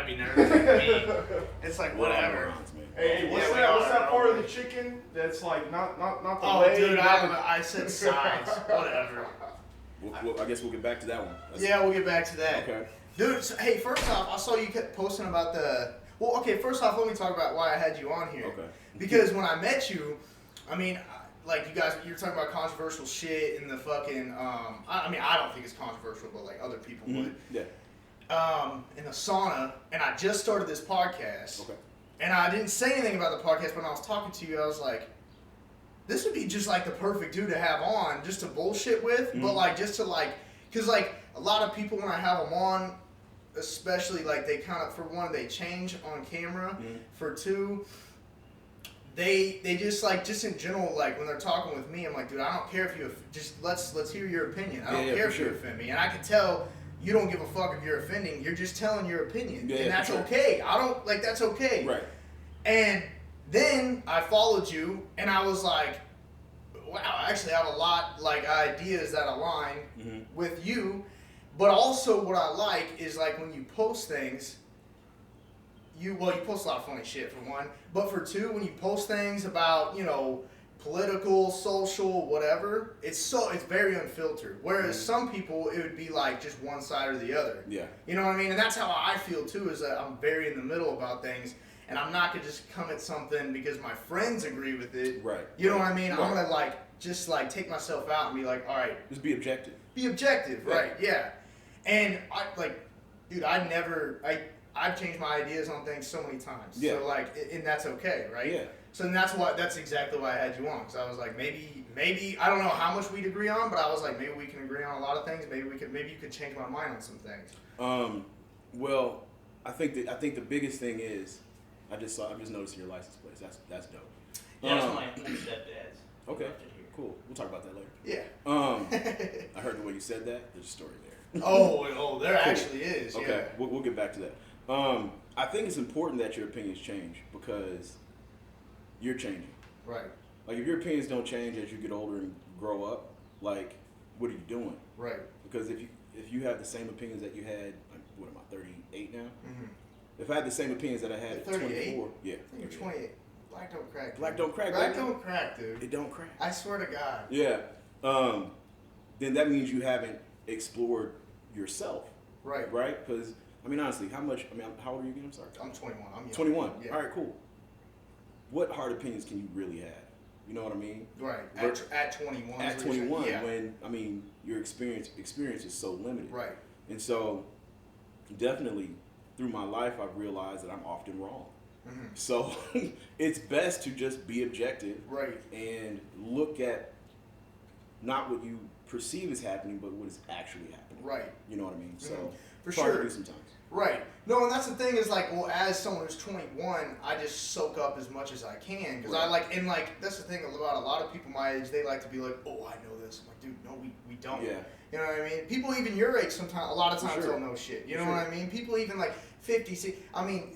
gotta be nervous with me. It's like whatever. Hey, what's that part of the chicken that's like not the leg? Dude, I said sides. Whatever. Well, I guess we'll get back to that one. We'll get back to that. Okay. Dude, so, hey, first off, I saw you kept posting about the... Well, okay, first off, let me talk about why I had you on here. Okay. Because when I met you, I mean, like, you guys, you're talking about controversial shit in the fucking... I mean, I don't think it's controversial, but, like, other people would. Yeah. In the sauna, and I just started this podcast. Okay. And I didn't say anything about the podcast, but when I was talking to you, I was like, this would be just like the perfect dude to have on, just to bullshit with, but like just to like, because like a lot of people when I have them on, especially like they kind of, for one, they change on camera, for two, they just like, just in general, like when they're talking with me, I'm like, dude, I don't care if you, just let's hear your opinion. I don't care if you offend me. And I can tell you don't give a fuck if you're offending. You're just telling your opinion. And that's okay. I don't, like, that's okay. Right. And then I followed you, and I was like, wow, I actually have a lot, like, ideas that align with you. But also what I like is, like, when you post things, you post a lot of funny shit, for one. But for two, when you post things about, you know, political, social, whatever, it's very unfiltered. Whereas some people, it would be like just one side or the other. Yeah. You know what I mean? And that's how I feel too, is that I'm very in the middle about things, and I'm not gonna just come at something because my friends agree with it. Right. You know what I mean? Right. I'm gonna just take myself out and be like, all right. Just be objective. Be objective, right? Yeah. And I've changed my ideas on things so many times. Yeah. So and that's okay, right? Yeah. So that's exactly why I had you on, because I was like, maybe I don't know how much we'd agree on, but I was like, maybe we can agree on a lot of things. Maybe you could change my mind on some things. Well, I think the biggest thing is, I'm just noticing your license plates. That's dope. Yeah, that's my stepdad's. Okay. Cool. We'll talk about that later. Yeah. I heard the way you said that. There's a story there. There actually is. Okay. Yeah. We'll get back to that. I think it's important that your opinions change because you're changing. Right. Like, if your opinions don't change as you get older and grow up, like, what are you doing? Right. Because if you have the same opinions that you had, like, what am I, 38 now? Mm-hmm. If I had the same opinions that I had at 24, yeah. I think you're 28. Black don't crack. Dude. Black don't crack. Black don't crack, dude. It don't crack. I swear to God. Yeah. Then that means you haven't explored yourself. Right. Right? Because, I mean, honestly, how old are you again? I'm sorry. I'm 21. I'm young. 21. Yeah. All right, cool. What hard opinions can you really have? You know what I mean? Right. At 21. At 21, yeah. When, I mean, your experience is so limited. Right. And so, definitely, through my life, I've realized that I'm often wrong. Mm-hmm. So, it's best to just be objective. Right. And look at not what you perceive is happening, but what is actually happening. Right. You know what I mean? So, for it's hard sure. to do sometimes. Right. No, and that's the thing is, like, well, as someone who's 21, I just soak up as much as I can. Because that's the thing about a lot of people my age, they like to be like, oh, I know this. I'm like, dude, no, we don't. Yeah. You know what I mean? People even your age sometimes, a lot of times don't know shit. You know what I mean? People even like 50, 60, I mean,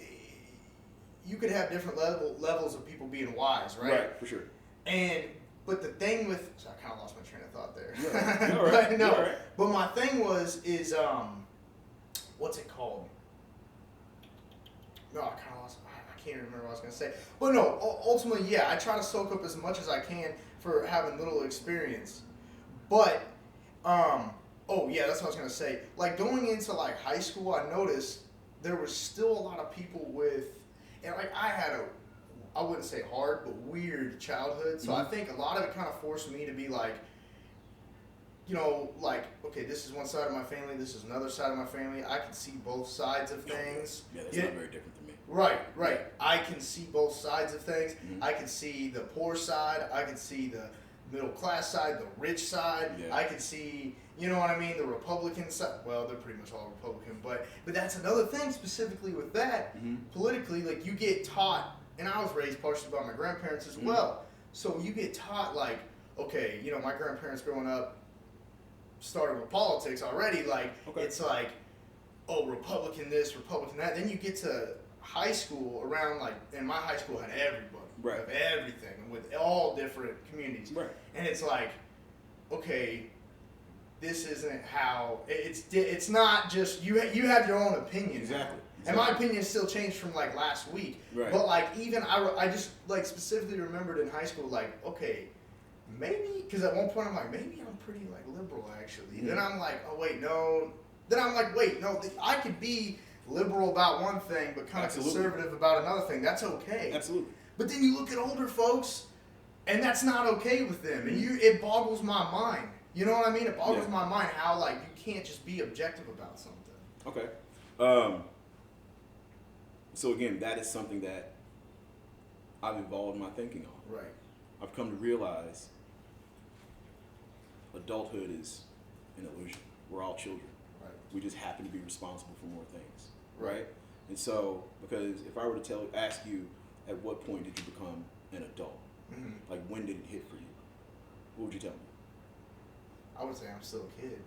you could have different levels of people being wise, right? Right, for sure. But the thing with, so I kind of lost my train of thought there. Yeah. All right. But no, all right. But my thing is what's it called? No, I kind of lost. I can't remember what I was gonna say. But no, ultimately, yeah, I try to soak up as much as I can for having little experience. But, oh yeah, that's what I was gonna say. Like going into like high school, I noticed there was still a lot of people with, and like I had I wouldn't say hard, but weird childhood. So I think a lot of it kind of forced me to be like, you know, like, okay, this is one side of my family, this is another side of my family. I can see both sides of things. Yeah, that's not very different than me. Right. I can see both sides of things. Mm-hmm. I can see the poor side. I can see the middle class side, the rich side. Yeah. I can see, you know what I mean, the Republican side. Well, they're pretty much all Republican, but that's another thing specifically with that. Mm-hmm. Politically, like you get taught, and I was raised partially by my grandparents as well. So you get taught like, okay, you know, my grandparents growing up started with politics already. Like it's like, oh, Republican this, Republican that. Then you get to high school around like, and my high school had everybody, right, of everything with all different communities, right. And it's like, okay, this isn't how it's not just you have your own opinion, exactly. And my opinion still changed from like last week. Right. But like even I just like specifically remembered in high school like, okay, maybe, because at one point I'm like, maybe I'm pretty like liberal actually. Then I'm like, oh wait, no. Then I'm like, wait, no, I could be liberal about one thing but kind of conservative about another thing. That's okay. Absolutely. But then you look at older folks and that's not okay with them. And it boggles my mind. You know what I mean? It boggles my mind how like you can't just be objective about something. Okay. So again, that is something that I've evolved my thinking on. Right. I've come to realize adulthood is an illusion. We're all children. Right. We just happen to be responsible for more things. Right? And so, because if I were to ask you, at what point did you become an adult? Mm-hmm. Like, when did it hit for you? What would you tell me? I would say I'm still a kid.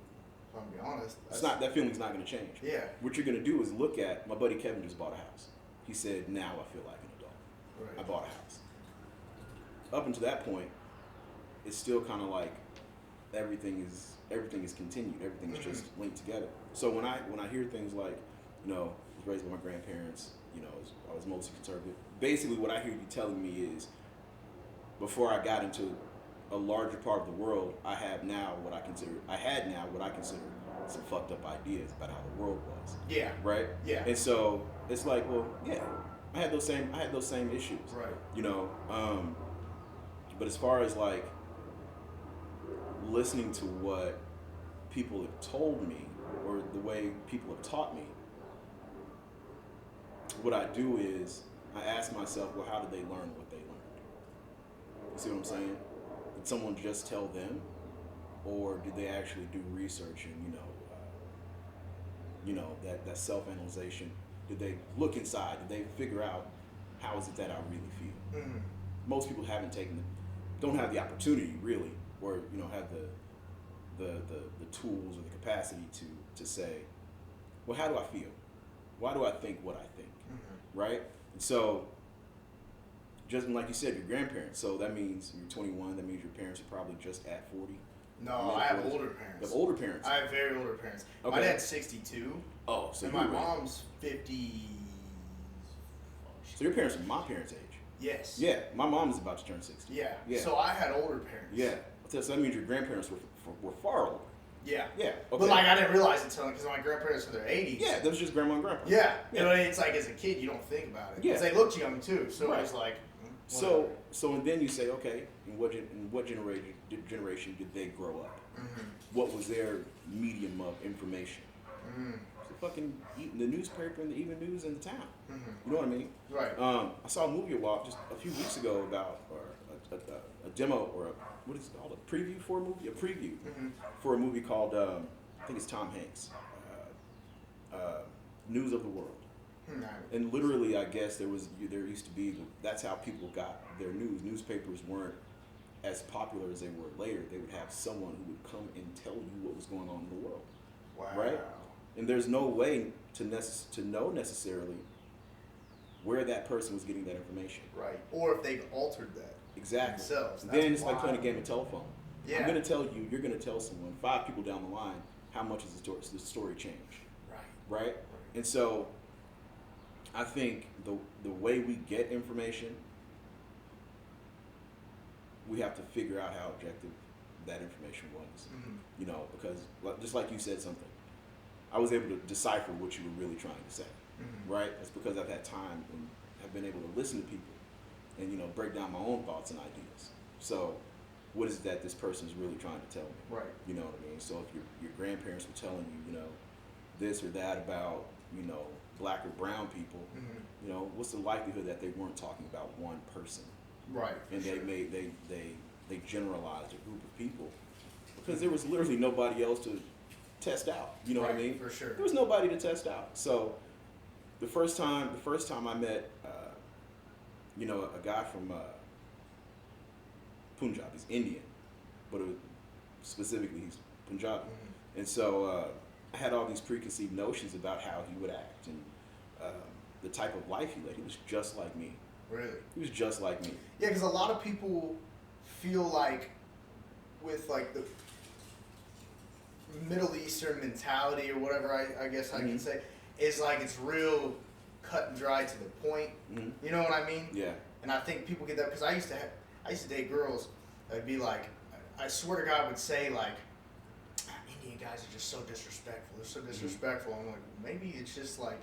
If I'm gonna be honest. That feeling's not going to change. Yeah. What you're going to do is look at, my buddy Kevin just bought a house. He said, now I feel like an adult. Right. I bought a house. Up until that point, it's still kind of like everything is continued. Everything is just linked together. So when I hear things like, I was raised by my grandparents, I was mostly conservative. Basically, what I hear you telling me is, before I got into a larger part of the world, I had now what I consider some fucked up ideas about how the world was. Yeah. Right? Yeah. And so it's like, well, yeah, I had those same issues. Right. But as far as like listening to what people have told me or the way people have taught me, what I do is I ask myself, well, how did they learn what they learned? You see what I'm saying? Did someone just tell them, or did they actually do research and that self-analyzation? Did they look inside? Did they figure out how is it that I really feel? Mm-hmm. Most people don't have the opportunity really, or have the tools or the capacity to say, well, how do I feel? Why do I think what I think? Mm-hmm. Right? And so, just like you said, your grandparents. So that means you're 21. That means your parents are probably just at 40. No, I have older parents. You have older parents. I have very older parents. Okay. My dad's 62. Oh, so and my mom's 50. So your parents are my parents' age. Yes. Yeah, my mom is about to turn 60. Yeah. Yeah. So I had older parents. Yeah. So that means your grandparents were far older. Yeah. Yeah. Okay. But like I didn't realize it until because my grandparents were in their 80s. Yeah, that was just grandma and grandpa. Yeah. It's like as a kid you don't think about it. Because they looked young too. So it was like. So and then you say, okay, in what generation did they grow up? Mm-hmm. What was their medium of information? Mm-hmm. So fucking the newspaper and the evening news in the town. Mm-hmm. You know what I mean? Right. I saw a movie just a few weeks ago about a demo or what is it called? A preview for a movie? A preview for a movie called I think it's Tom Hanks. News of the World. And literally, I guess there used to be, that's how people got their news. Newspapers weren't as popular as they were later. They would have someone who would come and tell you what was going on in the world. Wow. Right? And there's no way to know necessarily where that person was getting that information. Right. Or if they've altered that. Exactly. Themselves. Then it's like playing a game of telephone. Yeah. I'm going to tell you, you're going to tell someone 5 people down the line how much is the story changed. Right? And so I think the way we get information, we have to figure out how objective that information was. Mm-hmm. Because just like you said something, I was able to decipher what you were really trying to say. Mm-hmm. Right? That's because I've had time and have been able to listen to people and break down my own thoughts and ideas. So what is it that this person is really trying to tell me? Right. You know what I mean? So if your grandparents were telling you, this or that about, black or brown people, what's the likelihood that they weren't talking about one person? Right. And they generalized a group of people because there was literally nobody else to test out. You know what I mean? For sure. There was nobody to test out. So the first time I met, a guy from Punjab, he's Indian, but specifically he's Punjabi, and so I had all these preconceived notions about how he would act and the type of life he led. He was just like me. Really? He was just like me. Yeah, because a lot of people feel like with like the Middle Eastern mentality or whatever I guess I can say, is like it's real dry to the point. Mm-hmm. You know what I mean? Yeah. And I think people get that because I used to date girls that'd be like, I swear to God, would say like, Indian guys are just so disrespectful. They're so disrespectful. I'm like, maybe it's just like,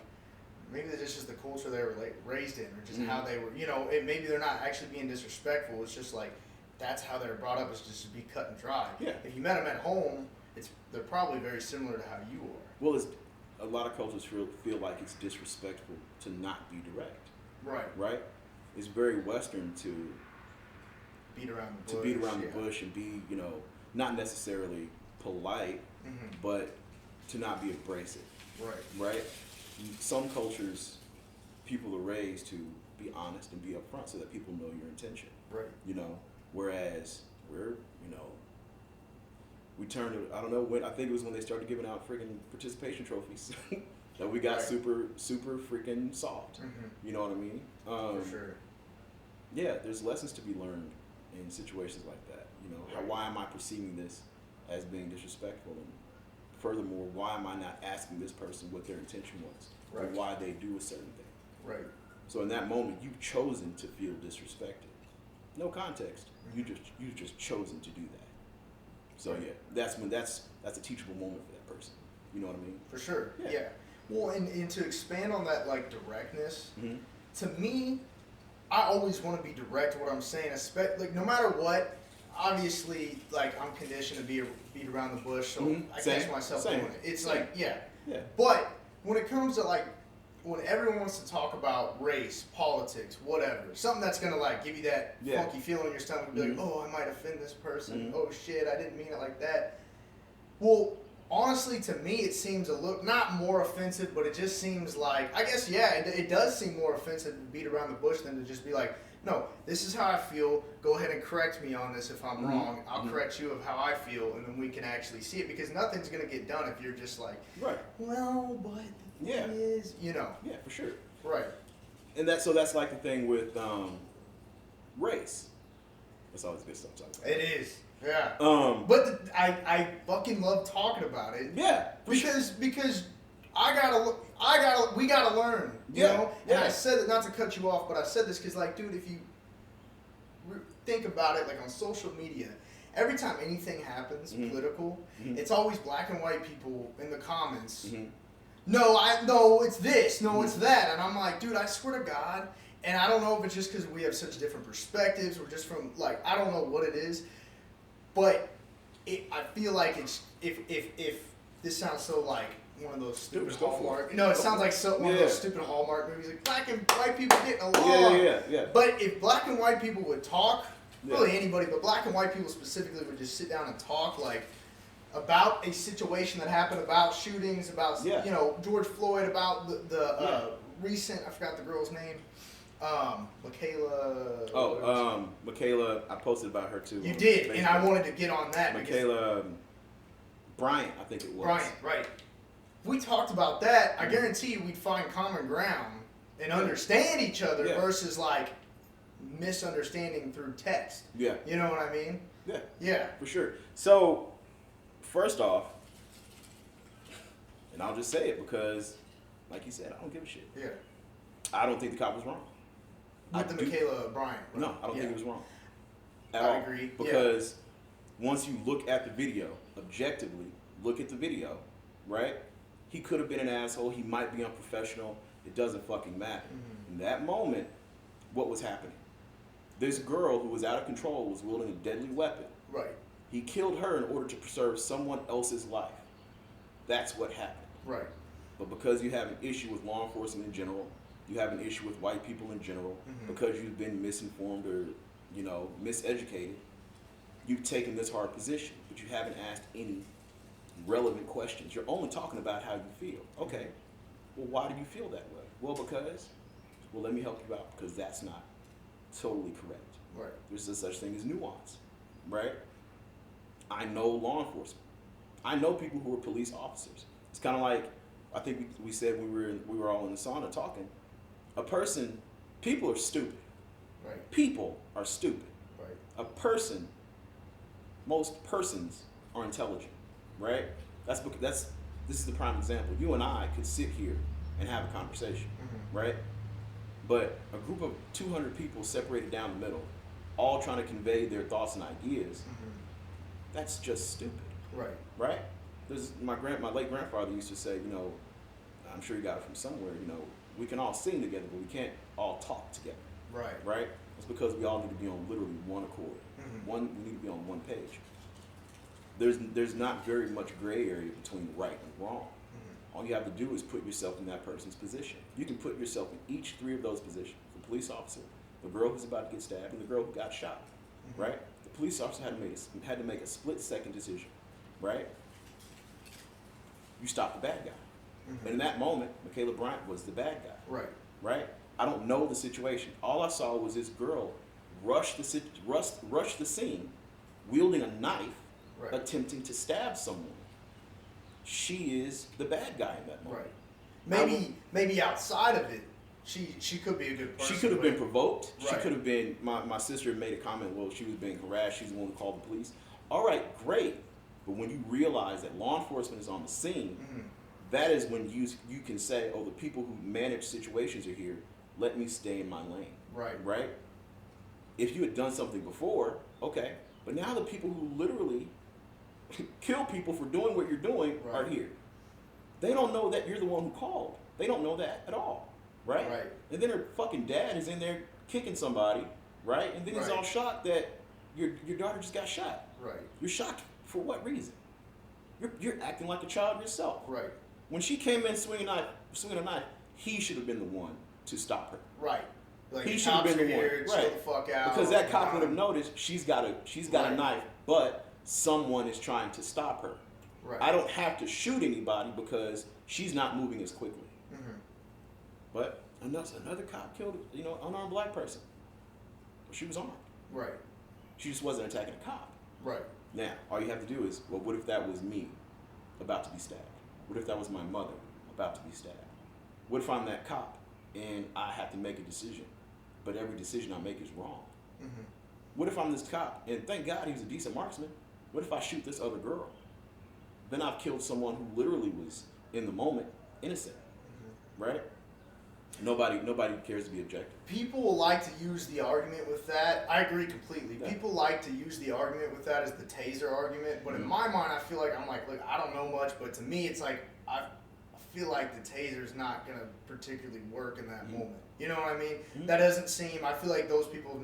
maybe it's just the culture they were like raised in, or just how they were. You know, maybe they're not actually being disrespectful. It's just like that's how they're brought up, is just to be cut and dry. Yeah. If you met them at home, they're probably very similar to how you are. Well, a lot of cultures feel like it's disrespectful to not be direct. Right. Right. It's very Western to beat around the bush and be, you know, not necessarily polite, but to not be abrasive. Right. Right. Some cultures, people are raised to be honest and be upfront so that people know your intention. Right. You know, whereas we're, you know, we turned to, I don't know when, I think it was when they started giving out freaking participation trophies that we got super freaking soft. You know what I mean? For sure. Yeah, there's lessons to be learned in situations like that. You know, why am I perceiving this as being disrespectful? And furthermore, why am I not asking this person what their intention was, or why they do a certain thing? Right. So in that moment, you've chosen to feel disrespected. No context. You've just chosen to do that. So yeah, that's a teachable moment for that person. You know what I mean? For sure. Yeah. Well, and to expand on that, like directness, to me, I always want to be direct to what I'm saying. Like no matter what, obviously, like I'm conditioned to beat around the bush, so I catch myself doing it. It's like yeah. But when it comes to like when everyone wants to talk about race, politics, whatever, something that's gonna like give you that funky feeling in your stomach, be like, oh, I might offend this person. Oh shit, I didn't mean it like that. Well, honestly, to me, it seems not more offensive, but it just seems like, I guess, it does seem more offensive to beat around the bush than to just be like, no, this is how I feel. Go ahead and correct me on this if I'm wrong. I'll correct you of how I feel, and then we can actually see it, because nothing's gonna get done if you're just like, well, but the thing is, you know. Yeah, for sure. Right. And that's like the thing with race. That's always good stuff to talk about. It is. Yeah. But I fucking love talking about it. Yeah. Because we gotta learn. You know. And I said it not to cut you off, but I said this because, like, dude, if you think about it, like on social media, every time anything happens political, it's always black and white people in the comments. No, it's this. No, it's that. And I'm like, dude, I swear to God. And I don't know if it's just because we have such different perspectives, or just from like, I don't know what it is. But I feel like it's if this sounds so like one of those stupid Hallmark. No, it sounds like one of those stupid Hallmark movies, like black and white people getting along. Yeah. But if black and white people would talk, really anybody, but black and white people specifically would just sit down and talk like about a situation that happened, about shootings, about you know, George Floyd, about the recent, I forgot the girl's name. Michaela. Michaela. I posted about her too. You did, and I wanted to get on that. Michaela Bryant, I think it was. Bryant, right? If we talked about that, I guarantee you we'd find common ground and understand each other versus like misunderstanding through text. Yeah. You know what I mean? Yeah. Yeah. For sure. So, first off, and I'll just say it because, like you said, I don't give a shit. Yeah. I don't think the cop was wrong. With the Michaela Bryant. Right? No, I don't think he was wrong. I agree. Because once you look at the video, objectively, look at the video, right? He could have been an asshole. He might be unprofessional. It doesn't fucking matter. In that moment, what was happening? This girl who was out of control was wielding a deadly weapon. Right. He killed her in order to preserve someone else's life. That's what happened. Right. But because you have an issue with law enforcement in general, you have an issue with white people in general, because you've been misinformed or, you know, miseducated, you've taken this hard position, but you haven't asked any relevant questions. You're only talking about how you feel. Okay, well, why do you feel that way? Well, let me help you out, because that's not totally correct. Right. There's no such thing as nuance, right? I know law enforcement. I know people who are police officers. It's kind of like, I think we said we were all in the sauna talking. People are stupid. Right. People are stupid. Right. Most persons are intelligent, right? This is the prime example. You and I could sit here and have a conversation, right? But a group of 200 people separated down the middle, all trying to convey their thoughts and ideas, that's just stupid. Right. Right? There's my late grandfather used to say, you know, I'm sure he got it from somewhere, you know, we can all sing together, but we can't all talk together. Right. Right? It's because we all need to be on literally one accord. We need to be on one page. There's not very much gray area between right and wrong. All you have to do is put yourself in that person's position. You can put yourself in each three of those positions. The police officer, the girl who's about to get stabbed, and the girl who got shot. Right? The police officer had to make a split-second decision. Right? You stop the bad guy. And in that moment, Michaela Bryant was the bad guy. Right. Right? I don't know the situation. All I saw was this girl rush the scene, wielding a knife, attempting to stab someone. She is the bad guy in that moment. Right. Maybe outside of it, she could be a good person. She could have been provoked. Right. She could have been. My sister made a comment. Well, she was being harassed. She's the one who called the police. All right, great. But when you realize that law enforcement is on the scene, that is when you can say, oh, the people who manage situations are here. Let me stay in my lane. Right. Right? If you had done something before, okay. But now the people who literally kill people for doing what you're doing are here. They don't know that you're the one who called. They don't know that at all. Right? Right. And then her fucking dad is in there kicking somebody, right? And then he's all shocked that your daughter just got shot. Right. You're shocked for what reason? You're acting like a child yourself. Right. When she came in swinging a knife, he should have been the one to stop her. Right. Like he should have been the one. Chill the fuck out. Because that cop would have noticed she's got a knife, but someone is trying to stop her. Right. I don't have to shoot anybody because she's not moving as quickly. But another cop killed, unarmed black person. She was armed. Right. She just wasn't attacking a cop. Right. Now, all you have to do is, well, what if that was me about to be stabbed? What if that was my mother about to be stabbed? What if I'm that cop and I have to make a decision, but every decision I make is wrong? What if I'm this cop and thank God he was a decent marksman? What if I shoot this other girl? Then I've killed someone who literally was in the moment innocent, right? Nobody cares to be objective. People will like to use the argument with that. I agree completely. Yeah. People like to use the argument with that as the taser argument, but in my mind, I feel like look, I don't know much, but to me, it's like I feel like the taser's not gonna particularly work in that moment. You know what I mean? That doesn't seem. I feel like those people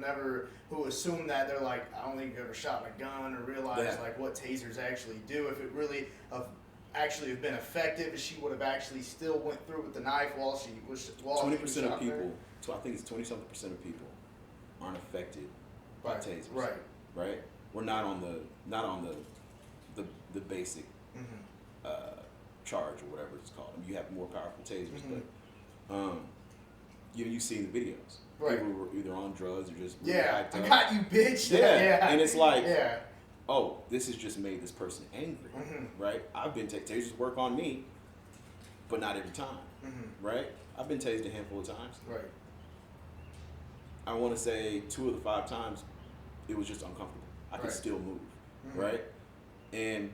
who assume that, they're like, I don't think you've ever shot a gun or realized like what tasers actually do. If it really actually have been effective, if she would have actually still went through with the knife while she was 20% of people. So I think it's 20-something% of people aren't affected by tasers. Right. We're not on the basic charge or whatever it's called. I mean, you have more powerful tasers, but you've seen the videos. Right. People were either on drugs or just I got you, bitch. Yeah. And it's like oh, this has just made this person angry, right? I've been tasers work on me, but not every time, right? I've been tased a handful of times. Right. I want to say 2 of the 5 times, it was just uncomfortable. I could still move, right? And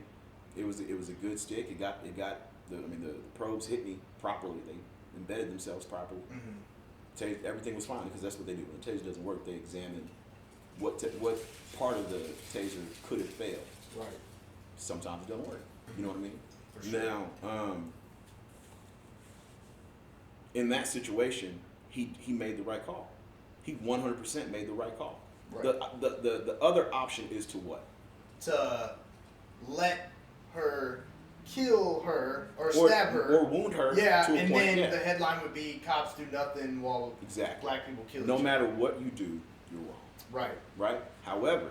it was a good stick. It got the probes hit me properly. They embedded themselves properly. Everything was fine because that's what they do. When the taser doesn't work, they examine what part of the taser could have failed. Right. Sometimes it doesn't work. You know what I mean? For sure. Now, in that situation, he made the right call. He 100% made the right call. Right. The other option is to what? To let her kill her or stab her or wound her. Yeah, to a and point. then the headline would be "Cops do nothing while black people kill." No matter what you do, you're wrong. Right. However,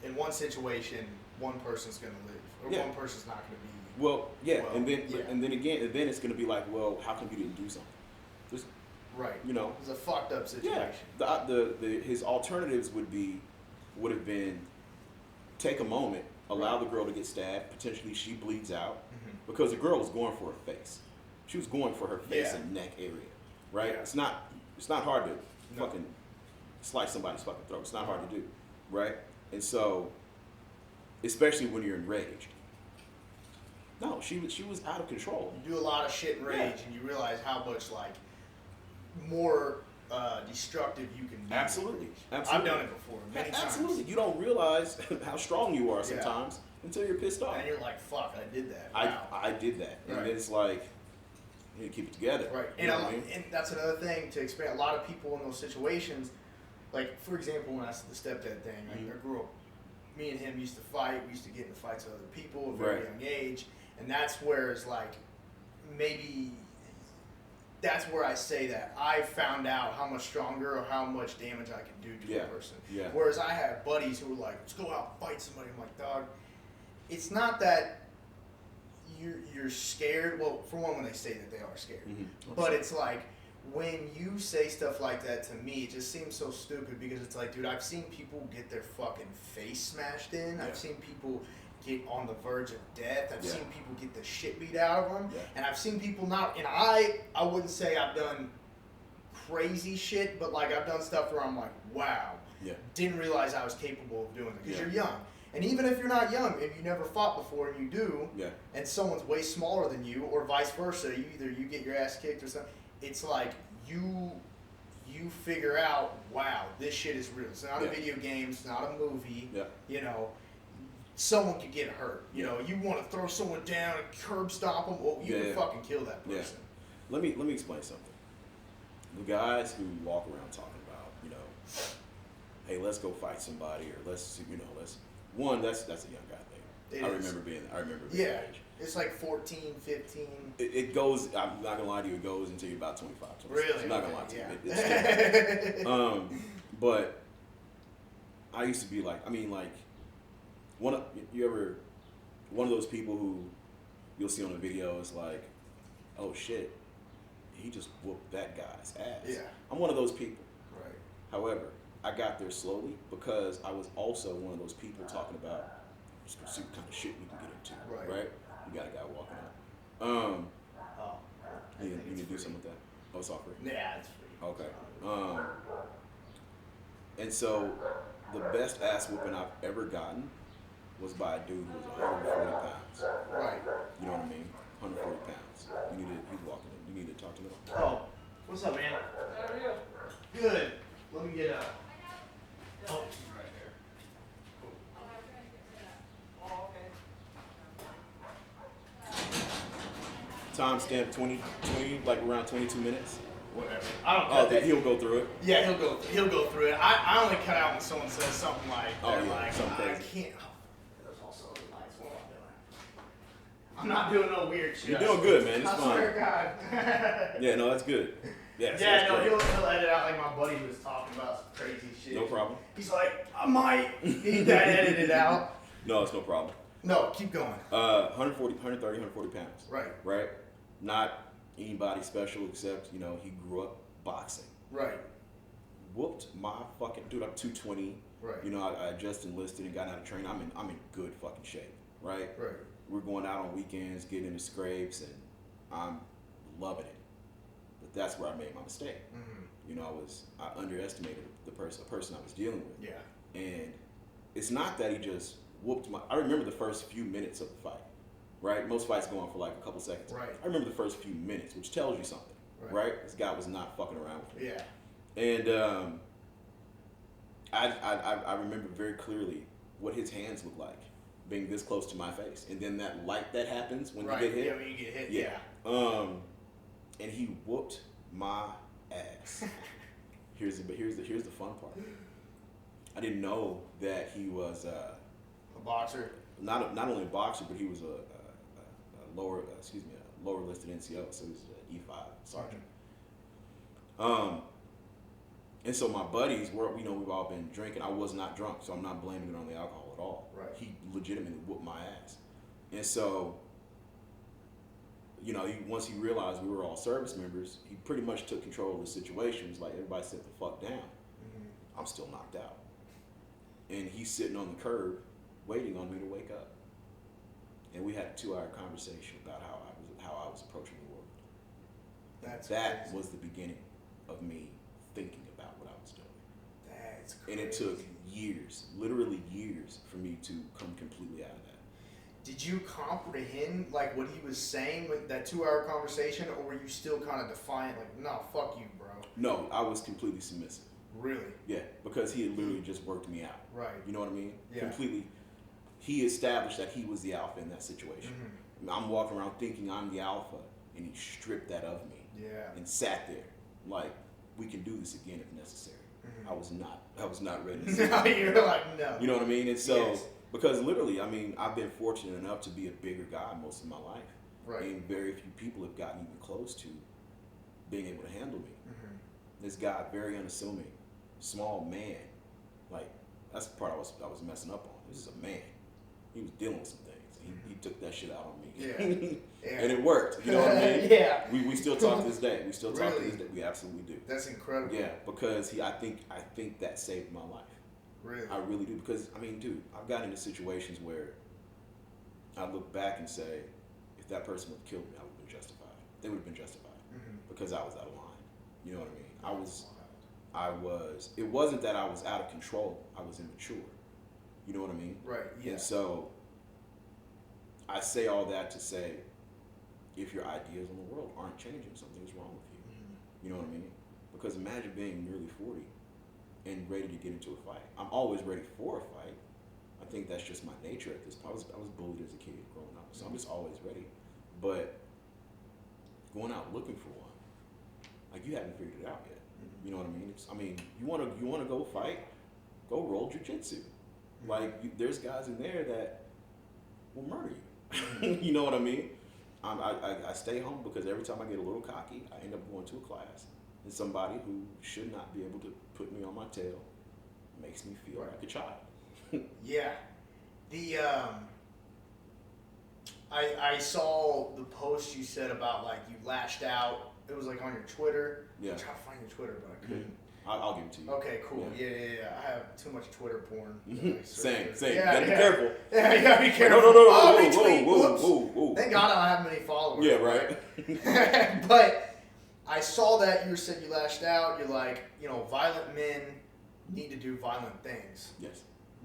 in one situation, one person's going to live, or one person's not going to be. Well, and then it's going to be like, well, how come you didn't do something? Just, it's a fucked up situation. Yeah. His alternatives would have been take a moment, allow the girl to get stabbed, potentially she bleeds out, because the girl was going for her face. She was going for her face and neck area, right? Yeah. It's not hard to fucking slice somebody's fucking throat. It's not hard to do, right? And so, especially when you're enraged. No, she was out of control. You do a lot of shit in rage, and you realize how much more destructive you can be. Absolutely. I've done it before many times. Absolutely. You don't realize how strong you are sometimes until you're pissed off. And you're like, fuck, I did that. Wow. I did that. Right. And it's like, you need to keep it together. Right. You know what I mean? And that's another thing to expand. A lot of people in those situations, like, for example, when I said the stepdad thing, I grew up, me and him used to fight. We used to get into fights with other people at a very young age. And that's where it's like, maybe that's where I say that I found out how much stronger or how much damage I could do to a person. Yeah. Whereas I have buddies who were like, let's go out and fight somebody. I'm like, dog, it's not that you're scared. Well, for one, when they say that, they are scared. Mm-hmm. But it's like, when you say stuff like that to me, it just seems so stupid because it's like, dude, I've seen people get their fucking face smashed in. I've seen people get on the verge of death. I've seen people get the shit beat out of them. Yeah. And I've seen people not, and I wouldn't say I've done crazy shit, but like I've done stuff where I'm like, wow, didn't realize I was capable of doing it. Because you're young. And even if you're not young, if you never fought before and you do, and someone's way smaller than you, or vice versa, you get your ass kicked or something, it's like you figure out, wow, this shit is real. It's not a video game, it's not a movie, you know. Someone could get hurt. You know, you want to throw someone down and curb stomp them, well, you can fucking kill that person. Let me explain something. The guys who walk around talking about, you know, hey, let's go fight somebody, or let's a young guy thing. I remember being that age. It's like 14, 15. It goes, I'm not gonna lie to you, it goes until you're about 25, 26. Really? I'm not gonna lie to you. It's but I used to be like, one of those people who you'll see on the video is like, oh shit, he just whooped that guy's ass. Yeah. I'm one of those people. Right. However, I got there slowly because I was also one of those people talking about just the kind of shit we can get into. Right? You got a guy walking out. You need to do something with that. Oh, it's all free? Yeah, it's free. Okay. And so the best ass whooping I've ever gotten was by a dude who was 140 pounds. Right. You know what I mean? 140 pounds. He's walking in. You need to talk to me. Oh, what's up, man? How are you? Good. Let me get a. Oh, she's right there. Timestamp 20, like around 22 minutes. Whatever. I don't cut that. He'll go through it. Yeah, he'll go through it. I only cut out when someone says something like, something crazy. I can't. There's also a nice one I'm doing. I'm not doing no weird shit. You're doing good, man. It's I fine. swear to God. Yeah, no, that's good. Yeah, he'll edit out like my buddy was talking about some crazy shit. No problem. He's like, I might need that edited out. No, it's no problem. No, keep going. 140 pounds. Right. Not anybody special except, you know, he grew up boxing. Right. Whooped my fucking dude. I'm 220. Right. You know, I just enlisted and got out of training. I'm in good fucking shape. Right. We're going out on weekends, getting into scrapes, and I'm loving it. But that's where I made my mistake. Mm-hmm. You know, I underestimated the person I was dealing with. Yeah. And it's not that he just whooped my. I remember the first few minutes of the fight. Right. Most fights go on for like a couple seconds. Right. I remember the first few minutes, which tells you something. Right. This guy was not fucking around with me. Yeah. And I remember very clearly what his hands looked like, being this close to my face, and then that light that happens when you get hit. Yeah, when you get hit. Yeah. And he whooped my ass. Here's the fun part. I didn't know that he was a boxer. Not only a boxer, but he was a lower listed NCO, so he was an E5 sergeant. And so my buddies we've all been drinking. I was not drunk, so I'm not blaming it on the alcohol at all. Right. He legitimately whooped my ass. And so, you know, once he realized we were all service members, he pretty much took control of the situation. He was like, everybody sit the fuck down. Mm-hmm. I'm still knocked out. And he's sitting on the curb waiting on me to wake up. And we had a 2-hour conversation about how I was approaching the world. That was the beginning of me thinking about what I was doing. That's crazy. And it took years, literally years, for me to come completely out of that. did you comprehend like what he was saying with that 2-hour conversation, or were you still kind of defiant, like, no, fuck you, bro? No, I was completely submissive. Really? Yeah, because he had literally just worked me out. Right. You know what I mean? Yeah. Completely. He established that he was the alpha in that situation. Mm-hmm. I'm walking around thinking I'm the alpha, and he stripped that of me. Yeah. And sat there like, we can do this again if necessary. Mm-hmm. I was not ready to no, you're like, no. You know what I mean? And so, yes. because literally, I mean, I've been fortunate enough to be a bigger guy most of my life. Right. And very few people have gotten even close to being able to handle me. Mm-hmm. This guy, very unassuming, small man. Like, that's the part I was messing up on. This is a man. He was dealing with some things. He took that shit out on me. Yeah. Yeah. And it worked. You know what I mean? Yeah. We still talk to this day. We still talk really? to this day. We absolutely do. That's incredible. Yeah, because I think that saved my life. Really? I really do. Because, I mean, dude, I've gotten into situations where I look back and say, if that person would have killed me, I would have been justified. They would have been justified. Mm-hmm. Because I was out of line. You know what I mean? It wasn't that I was out of control. I was immature. You know what I mean? Right, yeah. And so, I say all that to say, if your ideas on the world aren't changing, something's wrong with you. Mm-hmm. You know what I mean? Because imagine being nearly 40 and ready to get into a fight. I'm always ready for a fight. I think that's just my nature at this point. I was bullied as a kid growing up, so I'm just always ready. But going out looking for one, like, you haven't figured it out yet. Mm-hmm. You know what I mean? You wanna go fight? Go roll jiu-jitsu. Mm-hmm. Like, there's guys in there that will murder you. You know what I mean? I stay home because every time I get a little cocky, I end up going to a class. And somebody who should not be able to put me on my tail makes me feel like a child. Yeah. I saw the post you said about, like, you lashed out. It was like on your Twitter. Yeah. I'm trying to find your Twitter, but I couldn't. I'll give it to you. Okay, cool. Yeah. I have too much Twitter porn. Same. Yeah, You gotta be careful. Yeah, you gotta be careful. No. Whoa. Thank God I don't have many followers. Yeah, right. But I saw that you said you lashed out. You're like, violent men need to do violent things. Yes.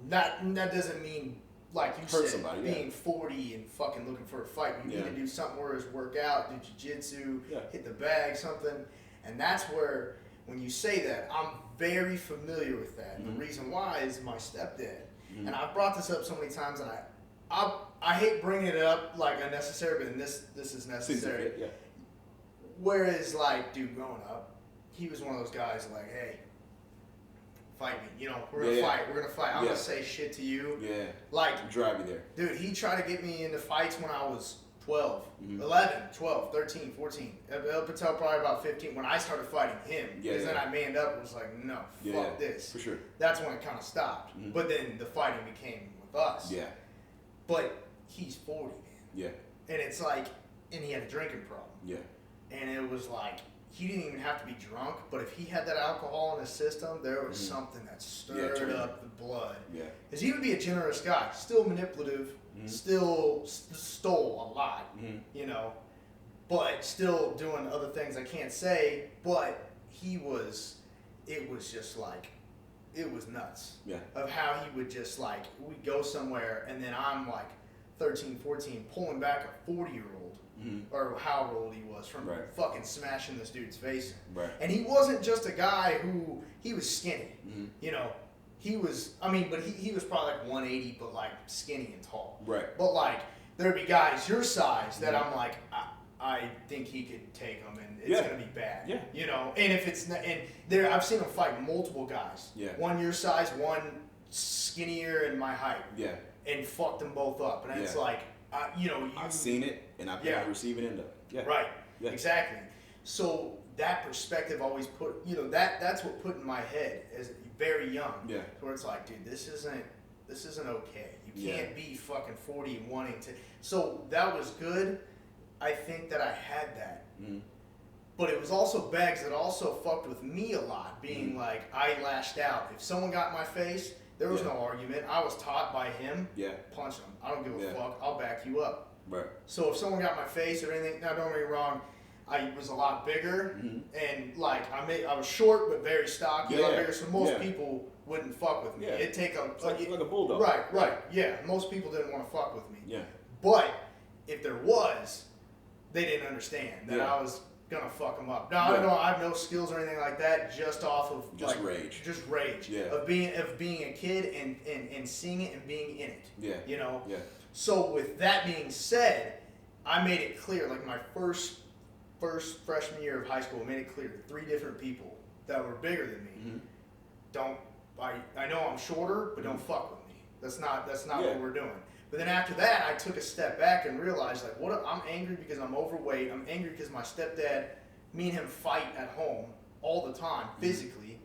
That doesn't mean, like you hurt said, somebody, being 40 and fucking looking for a fight. You need to do something where it's work out, do jiu-jitsu, hit the bag, something. And that's where, when you say that, I'm very familiar with that. And the reason why is my stepdad. And I've brought this up so many times, and I hate bringing it up like unnecessary, but this is necessary. Yeah. Whereas, like, dude, growing up, he was one of those guys like, hey, fight me. We're gonna fight. We're gonna fight. I'm gonna say shit to you. Yeah. Like, drive you there. Dude, he tried to get me into fights when I was 12, 11, 12, 13, 14. Up until probably about 15 when I started fighting him. Because then I manned up and was like, no, fuck this. For sure. That's when it kind of stopped. But then the fighting became with us. Yeah. But he's 40, man. Yeah. And it's like, and he had a drinking problem. Yeah. And it was like, he didn't even have to be drunk, but if he had that alcohol in his system, there was something that stirred up the blood. Yeah. Because he would be a generous guy, still manipulative, still stole a lot, but still doing other things I can't say, but it was just like, it was nuts. Yeah. Of how he would just like, we'd go somewhere, and then I'm like 13, 14, pulling back a 40-year-old. Or however old he was from fucking smashing this dude's face in. Right. And he wasn't just a guy who, he was skinny. He was, but he was probably like 180, but like skinny and tall. Right. But like, there'd be guys your size that I'm like, I think he could take them, and it's gonna be bad. Yeah. And if it's not, and there, I've seen him fight multiple guys. Yeah. One your size, one skinnier and my height. Yeah. And fucked them both up, and it's like, I've seen it, and I've been on the receiving end of it. Yeah. Right. Yeah. Exactly. So that perspective always put, that's what put in my head as very young. Yeah. Where it's like, dude, this isn't okay. You can't be fucking 40 and wanting to. So that was good. I think that I had that. But it was also Beggs that also fucked with me a lot, being like, I lashed out. If someone got in my face, there was no argument. I was taught by him, punch him. I don't give a fuck. I'll back you up. Right. So if someone got in my face or anything, now don't get me wrong, I was a lot bigger, and like I was short but very stocky, a lot bigger. So most people wouldn't fuck with me. Yeah. It'd take like a bulldog. Right. Yeah. Most people didn't want to fuck with me. Yeah. But if there was, they didn't understand that I was gonna fuck them up. Now I have no skills or anything like that. Just off of just rage. Just rage. Yeah. Of being a kid and seeing it and being in it. Yeah. You know. Yeah. So with that being said, I made it clear. Like my first freshman year of high school, I made it clear that 3 different people that were bigger than me. I know I'm shorter, but don't fuck with me. That's not what we're doing. But then after that, I took a step back and realized, like, I'm angry because I'm overweight. I'm angry because my stepdad, me and him fight at home all the time, physically.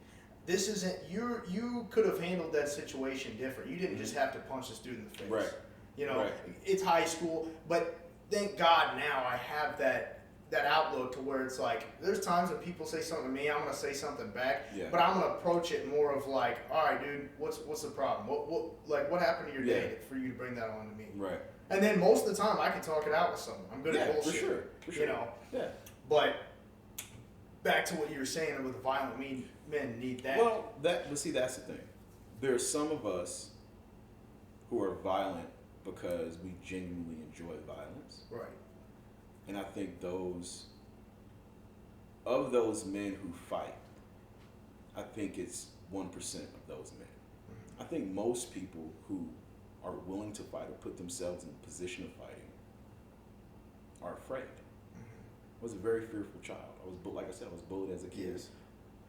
This isn't, you could have handled that situation different. You didn't just have to punch this dude in the face. Right. You know, it's high school, but thank God now I have that outlook to where it's like, there's times when people say something to me, I'm gonna say something back, but I'm gonna approach it more of like, all right, dude, what's the problem? What happened to your day for you to bring that on to me? Right. And then most of the time I can talk it out with someone. I'm good at bullshit. For sure. You know. Yeah. But back to what you were saying with the violent men need that. Well, but see, that's the thing. There are some of us who are violent because we genuinely enjoy violence. Right. And I think those men who fight, I think it's 1% of those men. I think most people who are willing to fight or put themselves in a position of fighting are afraid. I was a very fearful child. Like I said, I was bullied as a kid. Yes.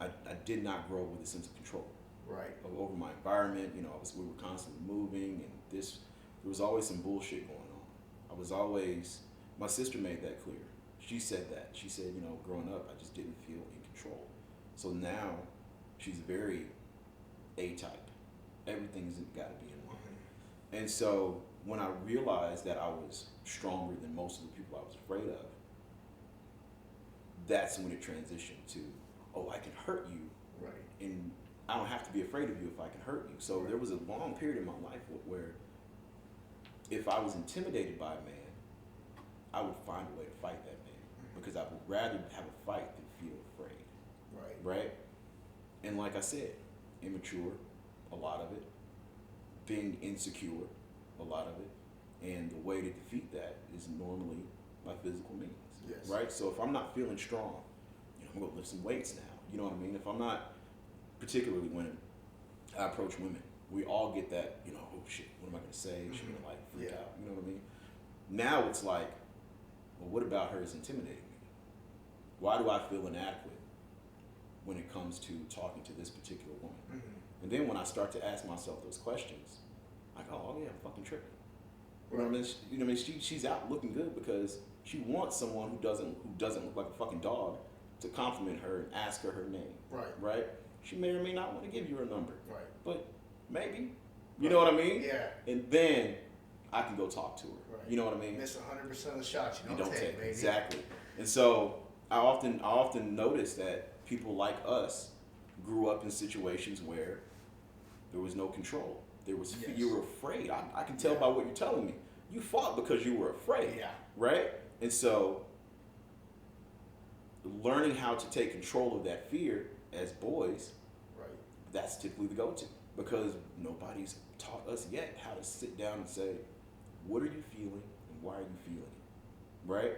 I did not grow up with a sense of control. Right. Over my environment, we were constantly moving, and there was always some bullshit going on. My sister made that clear. She said that. She said, growing up, I just didn't feel in control. So now, she's very A-type. Everything's got to be in line. And so, when I realized that I was stronger than most of the people I was afraid of, that's when it transitioned to, I can hurt you. Right. And I don't have to be afraid of you if I can hurt you. So there was a long period in my life where if I was intimidated by a man, I would find a way to fight that man because I would rather have a fight than feel afraid. Right? And like I said, immature, a lot of it. Being insecure, a lot of it. And the way to defeat that is normally by physical means. Yes. Right? So if I'm not feeling strong, I'm going to lift some weights now. You know what I mean? If I'm not, particularly when I approach women, we all get that, oh shit, what am I going to say? She's going to freak out. You know what I mean? Now it's like, well, what about her is intimidating me? Why do I feel inadequate when it comes to talking to this particular woman? And then when I start to ask myself those questions, I go, oh yeah, I'm fucking tripping. You know what I mean? She's out looking good because she wants someone who doesn't look like a fucking dog to compliment her and ask her her name. Right? She may or may not want to give you her number. Right. But maybe. You know what I mean? Yeah. And then I can go talk to her. Right. You know what I mean? Miss 100% of the shots you don't take, baby. Exactly. And so I often notice that people like us grew up in situations where there was no control. You were afraid. I can tell by what you're telling me. You fought because you were afraid. Yeah. Right? And so learning how to take control of that fear as boys, that's typically the go-to because nobody's taught us yet how to sit down and say, what are you feeling and why are you feeling it? Right?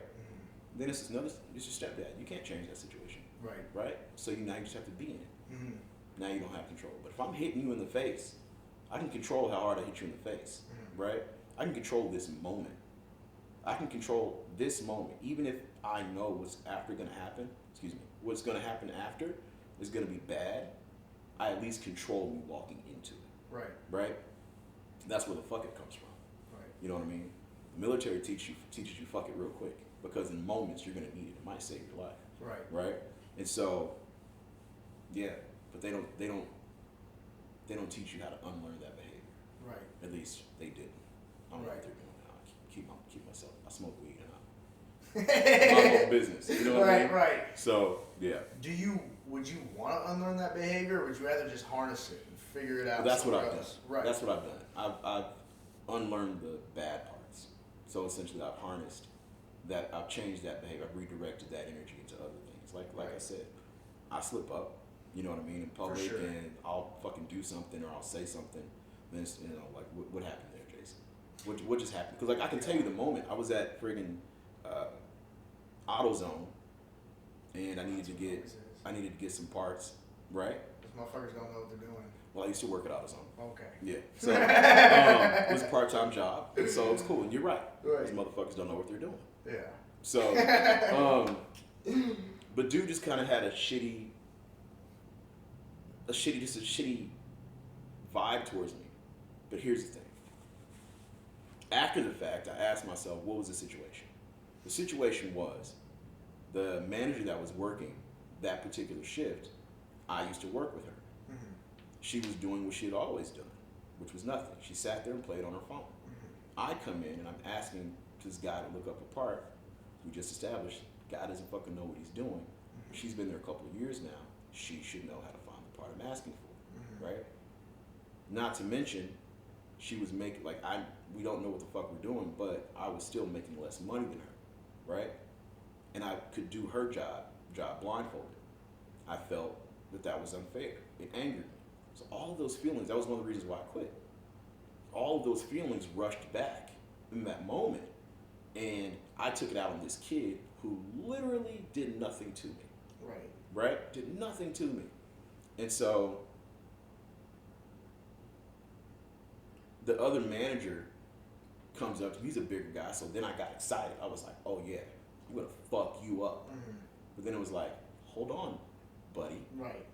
Then it's your stepdad. You can't change that situation. Right? So now you just have to be in it. Now you don't have control. But if I'm hitting you in the face, I can control how hard I hit you in the face. Right? I can control this moment. I can control this moment. Even if I know what's going to happen after is going to be bad, I at least control me walking into it. Right? That's where the fuck it comes from. You know what I mean? The military teaches you fuck it real quick because in moments you're going to need it. It might save your life. Right? And so, yeah, but they don't teach you how to unlearn that behavior. At least they didn't. I don't know what they're doing now. I keep myself. I smoke weed and my own business. You know what I mean? Right. So yeah. Would you want to unlearn that behavior, or would you rather just harness it and figure it out? Well, that's what I've done. That's what I've done. I've unlearned the bad parts. So essentially, I've harnessed that. I've changed that behavior. I've redirected that energy into other things. Like I said, I slip up. You know what I mean? In public, and I'll fucking do something or I'll say something. Then it's, like what happened there, Jason? What just happened? Because like I can tell you the moment I was at friggin' AutoZone, and I needed to get some parts, right? Those motherfuckers don't know what they're doing. Well, I used to work at AutoZone. Okay. Yeah. So it was a part-time job, and so it's cool. And you're right. Right. These motherfuckers don't know what they're doing. Yeah. So, but dude just kind of had a shitty vibe towards me. But here's the thing. After the fact, I asked myself, what was the situation? The situation was the manager that was working that particular shift, I used to work with her. Mm-hmm. She was doing what she had always done, which was nothing. She sat there and played on her phone. Mm-hmm. I come in and I'm asking this guy to look up a part. We just established, guy doesn't fucking know what he's doing. Mm-hmm. She's been there a couple of years now. She should know how to find the part I'm asking for, Mm-hmm. right? Not to mention, she was making, like, we don't know what the fuck we're doing, but I was still making less money than her, right? And I could do her job blindfolded. I felt that was unfair. It angered me. So all of those feelings, that was one of the reasons why I quit. All of those feelings rushed back in that moment. And I took it out on this kid who literally did nothing to me. Right. Right? Did nothing to me. And so the other manager comes up to me. He's a bigger guy, so then I got excited. I was like, oh yeah, I'm gonna fuck you up. Mm-hmm. But then it was like, hold on, buddy. Right.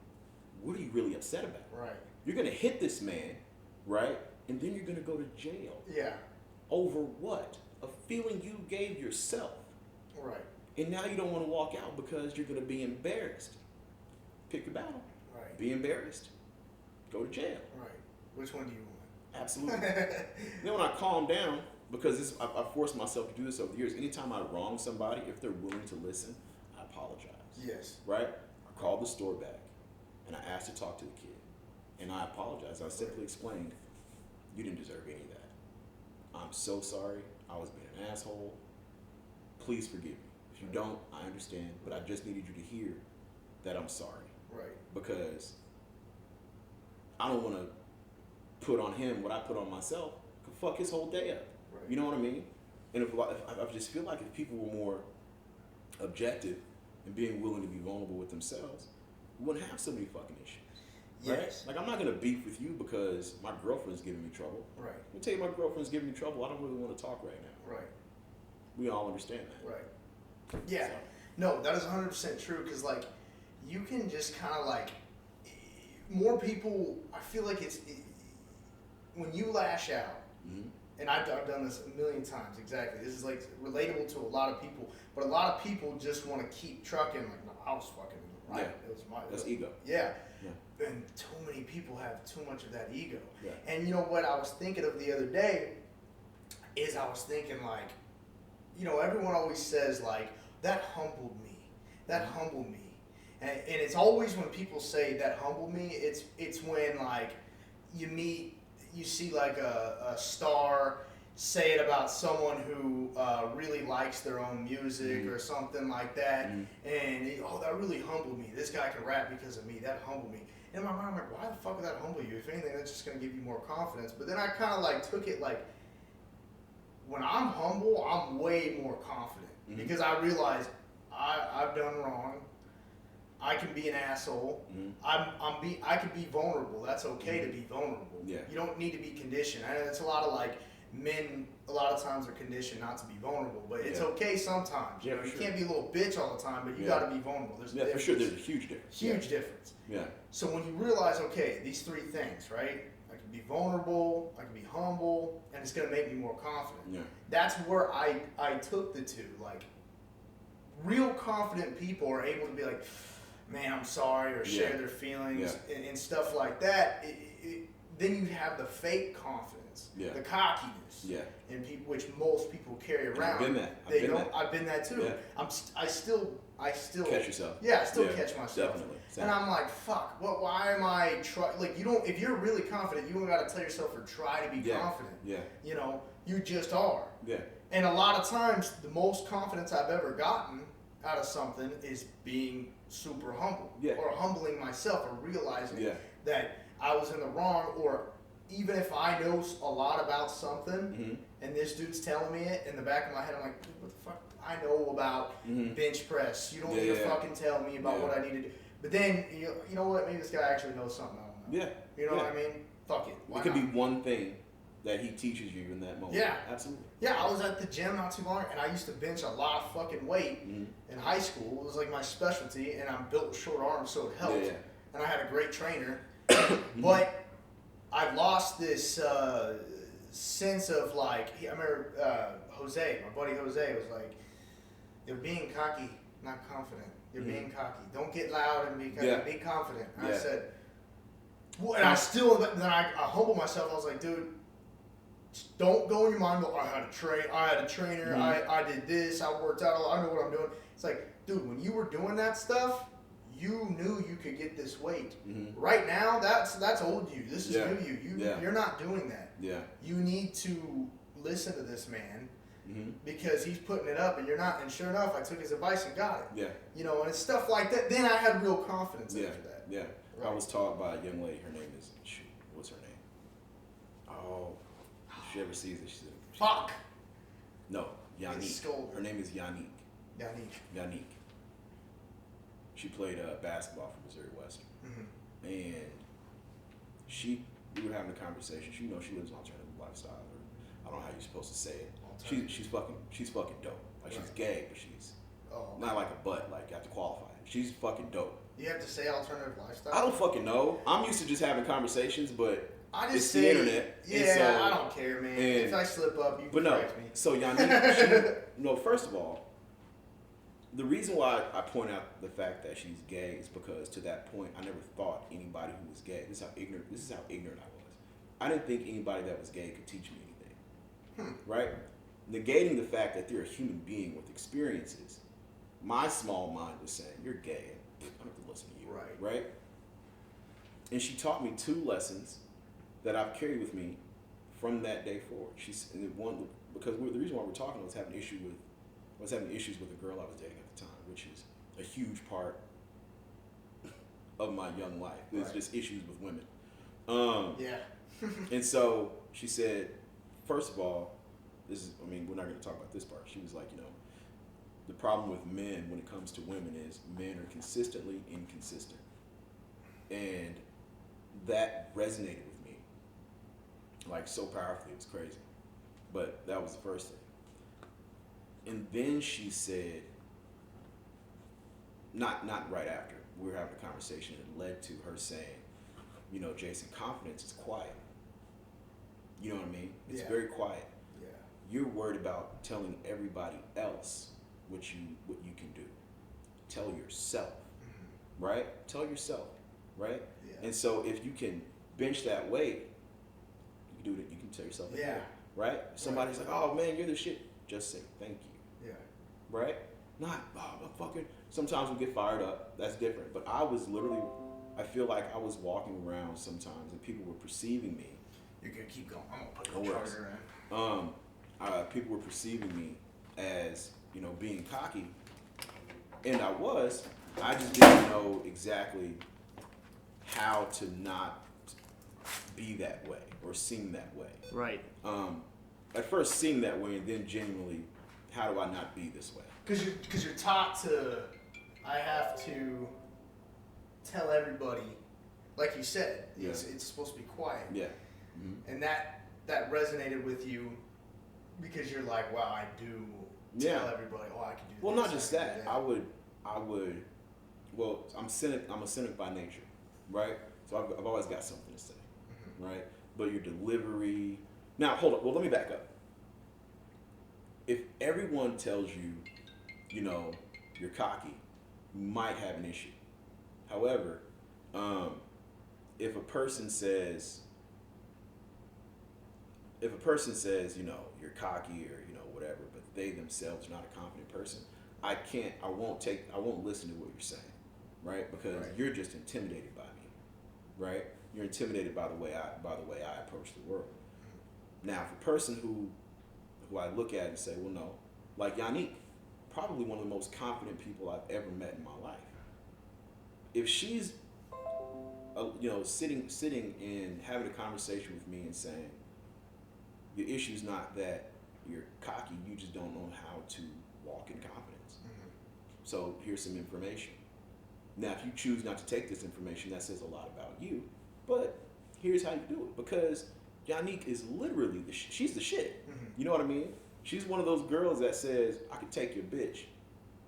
What are you really upset about? Right. You're gonna hit this man, right? And then you're gonna go to jail. Yeah. Over what? A feeling you gave yourself. Right. And now you don't want to walk out because you're gonna be embarrassed. Pick your battle. Right. Be embarrassed. Go to jail. Right. Which one do you want? Absolutely. Then when I calm down, because I forced myself to do this over the years, anytime I wrong somebody, if they're willing to listen, I apologize. Yes. Right? I called the store back and I asked to talk to the kid. And I apologized. I simply explained, you didn't deserve any of that. I'm so sorry. I was being an asshole. Please forgive me. If you don't, I understand, but I just needed you to hear that I'm sorry. Right. Because I don't want to put on him what I put on myself. Could fuck his whole day up. Right. You know what I mean? And if I just feel like if people were more objective and being willing to be vulnerable with themselves, we wouldn't have so many fucking issues. Right? Yes. Like, I'm not gonna beef with you because my girlfriend's giving me trouble. Right. Let me tell you, my girlfriend's giving me trouble. I don't really want to talk right now. Right. We all understand that. Right. Yeah. So, No, that is 100% true because, like, you can just kind of, like, more people, I feel like when you lash out, mm-hmm. and I've done this a million times, exactly. This is, like, relatable to a lot of people, but a lot of people just want to keep trucking, like, no, I was fucking right. Yeah. It was my. That's ego. Yeah. Yeah. And too many people have too much of that ego. Yeah. And you know what I was thinking of the other day is I was thinking, like, you know, everyone always says, like, that humbled me. That humbled me. And it's always when people say that humbled me, it's when, like, you see, like, a star say it about someone who really likes their own music or something like that, and that really humbled me. This guy can rap because of me. That humbled me. And in my mind, I'm like, why the fuck would that humble you? If anything, that's just going to give you more confidence. But then I kind of, like, took it, like, when I'm humble, I'm way more confident because I realize I've done wrong. I can be an asshole. I can be vulnerable. That's okay to be vulnerable. Yeah. You don't need to be conditioned. I know it's a lot of, like, men a lot of times are conditioned not to be vulnerable, but it's okay sometimes. You know, you can't be a little bitch all the time, but you got to be vulnerable. There's for sure. There's a huge difference. Huge difference. Yeah. So when you realize, okay, these three things, right? I can be vulnerable, I can be humble, and it's gonna make me more confident. Yeah. That's where I took the two. Like, real confident people are able to be like, man, I'm sorry, or share their feelings and stuff like that. Then you have the fake confidence, the cockiness, and which most people carry around. I've been that. I've been that too. Yeah. I still catch yourself. Yeah, I still catch myself. Definitely. And I'm like, fuck. Why am I like? You don't. If you're really confident, you don't got to tell yourself or try to be confident. Yeah. You know, you just are. Yeah. And a lot of times, the most confidence I've ever gotten out of something is being super humble, or humbling myself, or realizing that I was in the wrong, or even if I know a lot about something, and this dude's telling me it, in the back of my head, I'm like, dude, what the fuck? I know about bench press. You don't need to fucking tell me about what I need to do. But then, you know what? Maybe this guy actually knows something I don't know. Yeah. You know what I mean? Fuck it. Why it could not? be one thing that he teaches you in that moment. Yeah. Absolutely. Yeah, I was at the gym not too long, and I used to bench a lot of fucking weight in high school. It was like my specialty, and I'm built with short arms, so it helped. Yeah. And I had a great trainer. But I lost this sense of like, I remember Jose, my buddy Jose, was like, you're being cocky, not confident. You're being cocky. Don't get loud and be cocky. Be confident. And I said, well, and I still, then I humbled myself. I was like, dude, just don't go in your mind. Go, I had a trainer. I did this. I worked out. I know what I'm doing. It's like, dude, when you were doing that stuff, you knew you could get this weight. Right now, that's old you. This is new you. You're not doing that. Yeah. You need to listen to this man because he's putting it up and you're not. And sure enough, I took his advice and got it. Yeah. You know, and it's stuff like that. Then I had real confidence after that. Yeah. Right. I was taught by a young lady. Her name is what's her name? Oh, if she ever sees it, she's fuck. No, Yannick. Her name is Yannick. Yannick. She played basketball for Missouri Western, and we were having a conversation. She lives an alternative lifestyle, or I don't know how you're supposed to say it. She's fucking dope. Like she's gay, but she's not like a butt. Like you have to qualify. She's fucking dope. You have to say alternative lifestyle? I don't fucking know. I'm used to just having conversations, but it's say, the internet. Yeah, so, I don't care, man. If I slip up, you can correct me. So Yannick, first of all, the reason why I point out the fact that she's gay is because to that point, I never thought anybody who was gay. This is how ignorant I was. I didn't think anybody that was gay could teach me anything. Right? Negating the fact that they're a human being with experiences, my small mind was saying, "You're gay. I don't have to listen to you." Right? And she taught me 2 lessons that I've carried with me from that day forward. Because the reason why we're talking, I was having issues with a girl I was dating at the time, which is a huge part of my young life. There's just issues with women. And so she said, first of all, we're not going to talk about this part. She was like, the problem with men when it comes to women is men are consistently inconsistent. And that resonated with me, like so powerfully, it was crazy. But that was the first thing. And then she said, not right after, we were having a conversation that led to her saying, Jason, confidence is quiet. You know what I mean? It's very quiet. Yeah. You're worried about telling everybody else what you can do. Tell yourself, right? Tell yourself, right? Yeah. And so if you can bench that weight, you can do it. You can tell yourself, right? Somebody's like, "Oh man, you're the shit." Just say thank you. Yeah. Right? Not fucking. Sometimes we get fired up. That's different. But I feel like I was walking around sometimes and people were perceiving me. You're gonna keep going. I'm gonna put the charger in. People were perceiving me as, being cocky. And I was. I just didn't know exactly how to not be that way or seem that way. Right. At first seem that way, and then genuinely, how do I not be this way? Because you're taught to, I have to tell everybody, like you said, it's supposed to be quiet. Yeah. Mm-hmm. And that resonated with you because you're like, wow, I do tell everybody, I can do this. Well, not just that. I would. Well, I'm a cynic by nature, right? So I've always got something to say, right? But your delivery. Now, hold up. Well, let me back up. If everyone tells you, you're cocky, you might have an issue. However, if a person says, you're cocky or, whatever, but they themselves are not a confident person, I won't listen to what you're saying, right? Because you're just intimidated by me, right? You're intimidated by the way I approach the world. Now, if a person who I look at and say, well, no, like Yannick, probably one of the most confident people I've ever met in my life. If she's sitting and having a conversation with me and saying, your issue's not that you're cocky, you just don't know how to walk in confidence. Mm-hmm. So here's some information. Now, if you choose not to take this information, that says a lot about you. But here's how you do it. Because Yannick is literally she's the shit. Mm-hmm. You know what I mean? She's one of those girls that says, I could take your bitch.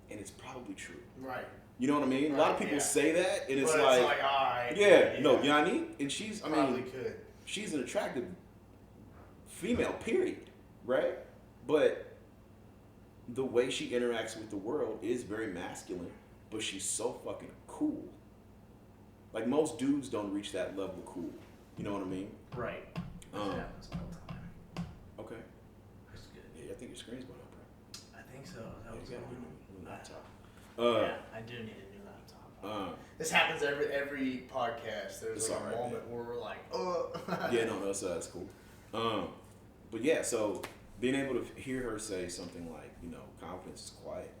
And it's probably true. Right. You know what I mean? Right, a lot of people say that, and it's like, all right. Yeah, no, Yannick, and she's, she's an attractive female, period. Right? But the way she interacts with the world is very masculine, but she's so fucking cool. Like, most dudes don't reach that level of cool. You know what I mean? Right. That happens all the time. Okay. That's good. Yeah, I think your screen's going up, bro. I think so. That was got a new laptop. Yeah, I do need a new laptop. This happens every podcast. There's like a moment where we're like, oh. Yeah, no, that's cool. But yeah, so being able to hear her say something like, confidence is quiet,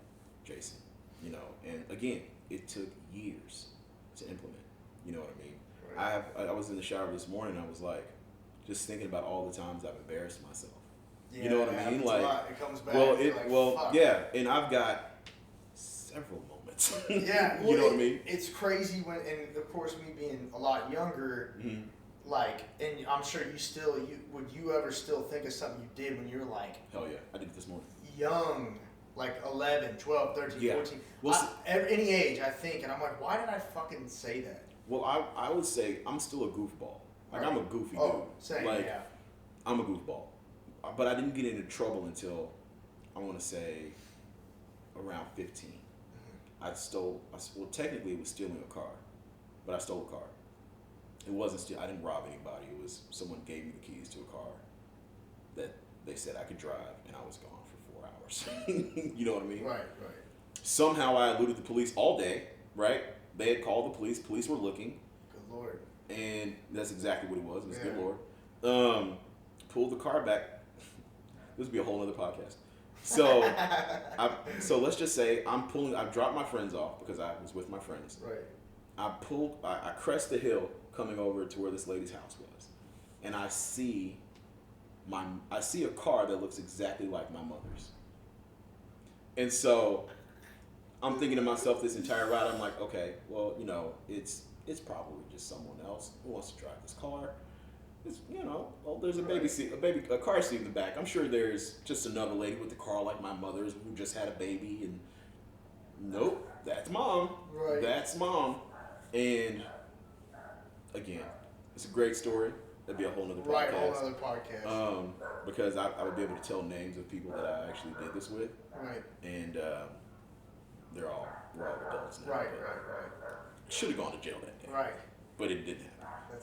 Jason, and again, it took years to implement. You know what I mean? Right. I was in the shower this morning. I was like, just thinking about all the times I've embarrassed myself. Yeah, you know what I mean? Like, it comes back. Yeah, and I've got several moments. Yeah, you know what I mean? It's crazy and of course, me being a lot younger, mm-hmm. Like, and I'm sure would you ever still think of something you did when you were like, hell yeah, I did it this morning. Young, like 11, 12, 13, 14. Well, any age, I think, and I'm like, why did I fucking say that? Well, I would say I'm still a goofball. Like, right. I'm a goofy dude. Same, like, yeah. I'm a goofball. But I didn't get into trouble until, I want to say, around 15. Mm-hmm. Technically it was stealing a car, but I stole a car. It wasn't I didn't rob anybody. It was someone gave me the keys to a car that they said I could drive, and I was gone for 4 hours. You know what I mean? Right. Somehow I eluded the police all day, right? They had called the police. Police were looking. Good Lord. And that's exactly what it was. It was good Lord. Pulled the car back. This would be a whole other podcast. So, so let's just say I dropped my friends off because I was with my friends. Right. I crest the hill coming over to where this lady's house was, and I see a car that looks exactly like my mother's. And so I'm thinking to myself this entire ride, I'm like, okay, well, it's probably just someone else who wants to drive this car. It's, there's a car seat in the back. I'm sure there's just another lady with a car like my mother's who just had a baby, and nope, that's mom. Right. That's mom. And again, it's a great story. That'd be a whole nother podcast. Right, a whole other podcast. Because I would be able to tell names of people that I actually did this with. Right. And we're all adults now. Right. Should have gone to jail that day. Right. But it didn't happen.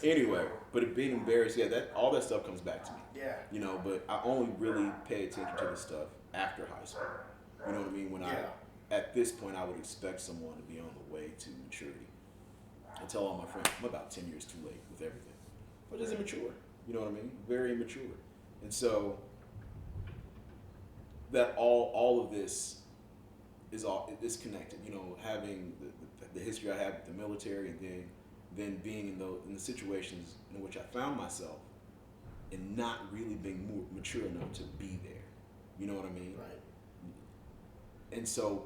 Anyway, but it being embarrassed, all that stuff comes back to me. Yeah. But I only really pay attention to this stuff after high school. You know what I mean? At this point, I would expect someone to be on the way to maturity. I tell all my friends, I'm about 10 years too late with everything. But it's immature. You know what I mean? Very immature. And so that all of this is connected. Having the history I have with the military, and then being in the situations in which I found myself, and not really being mature enough to be there. You know what I mean? Right. And so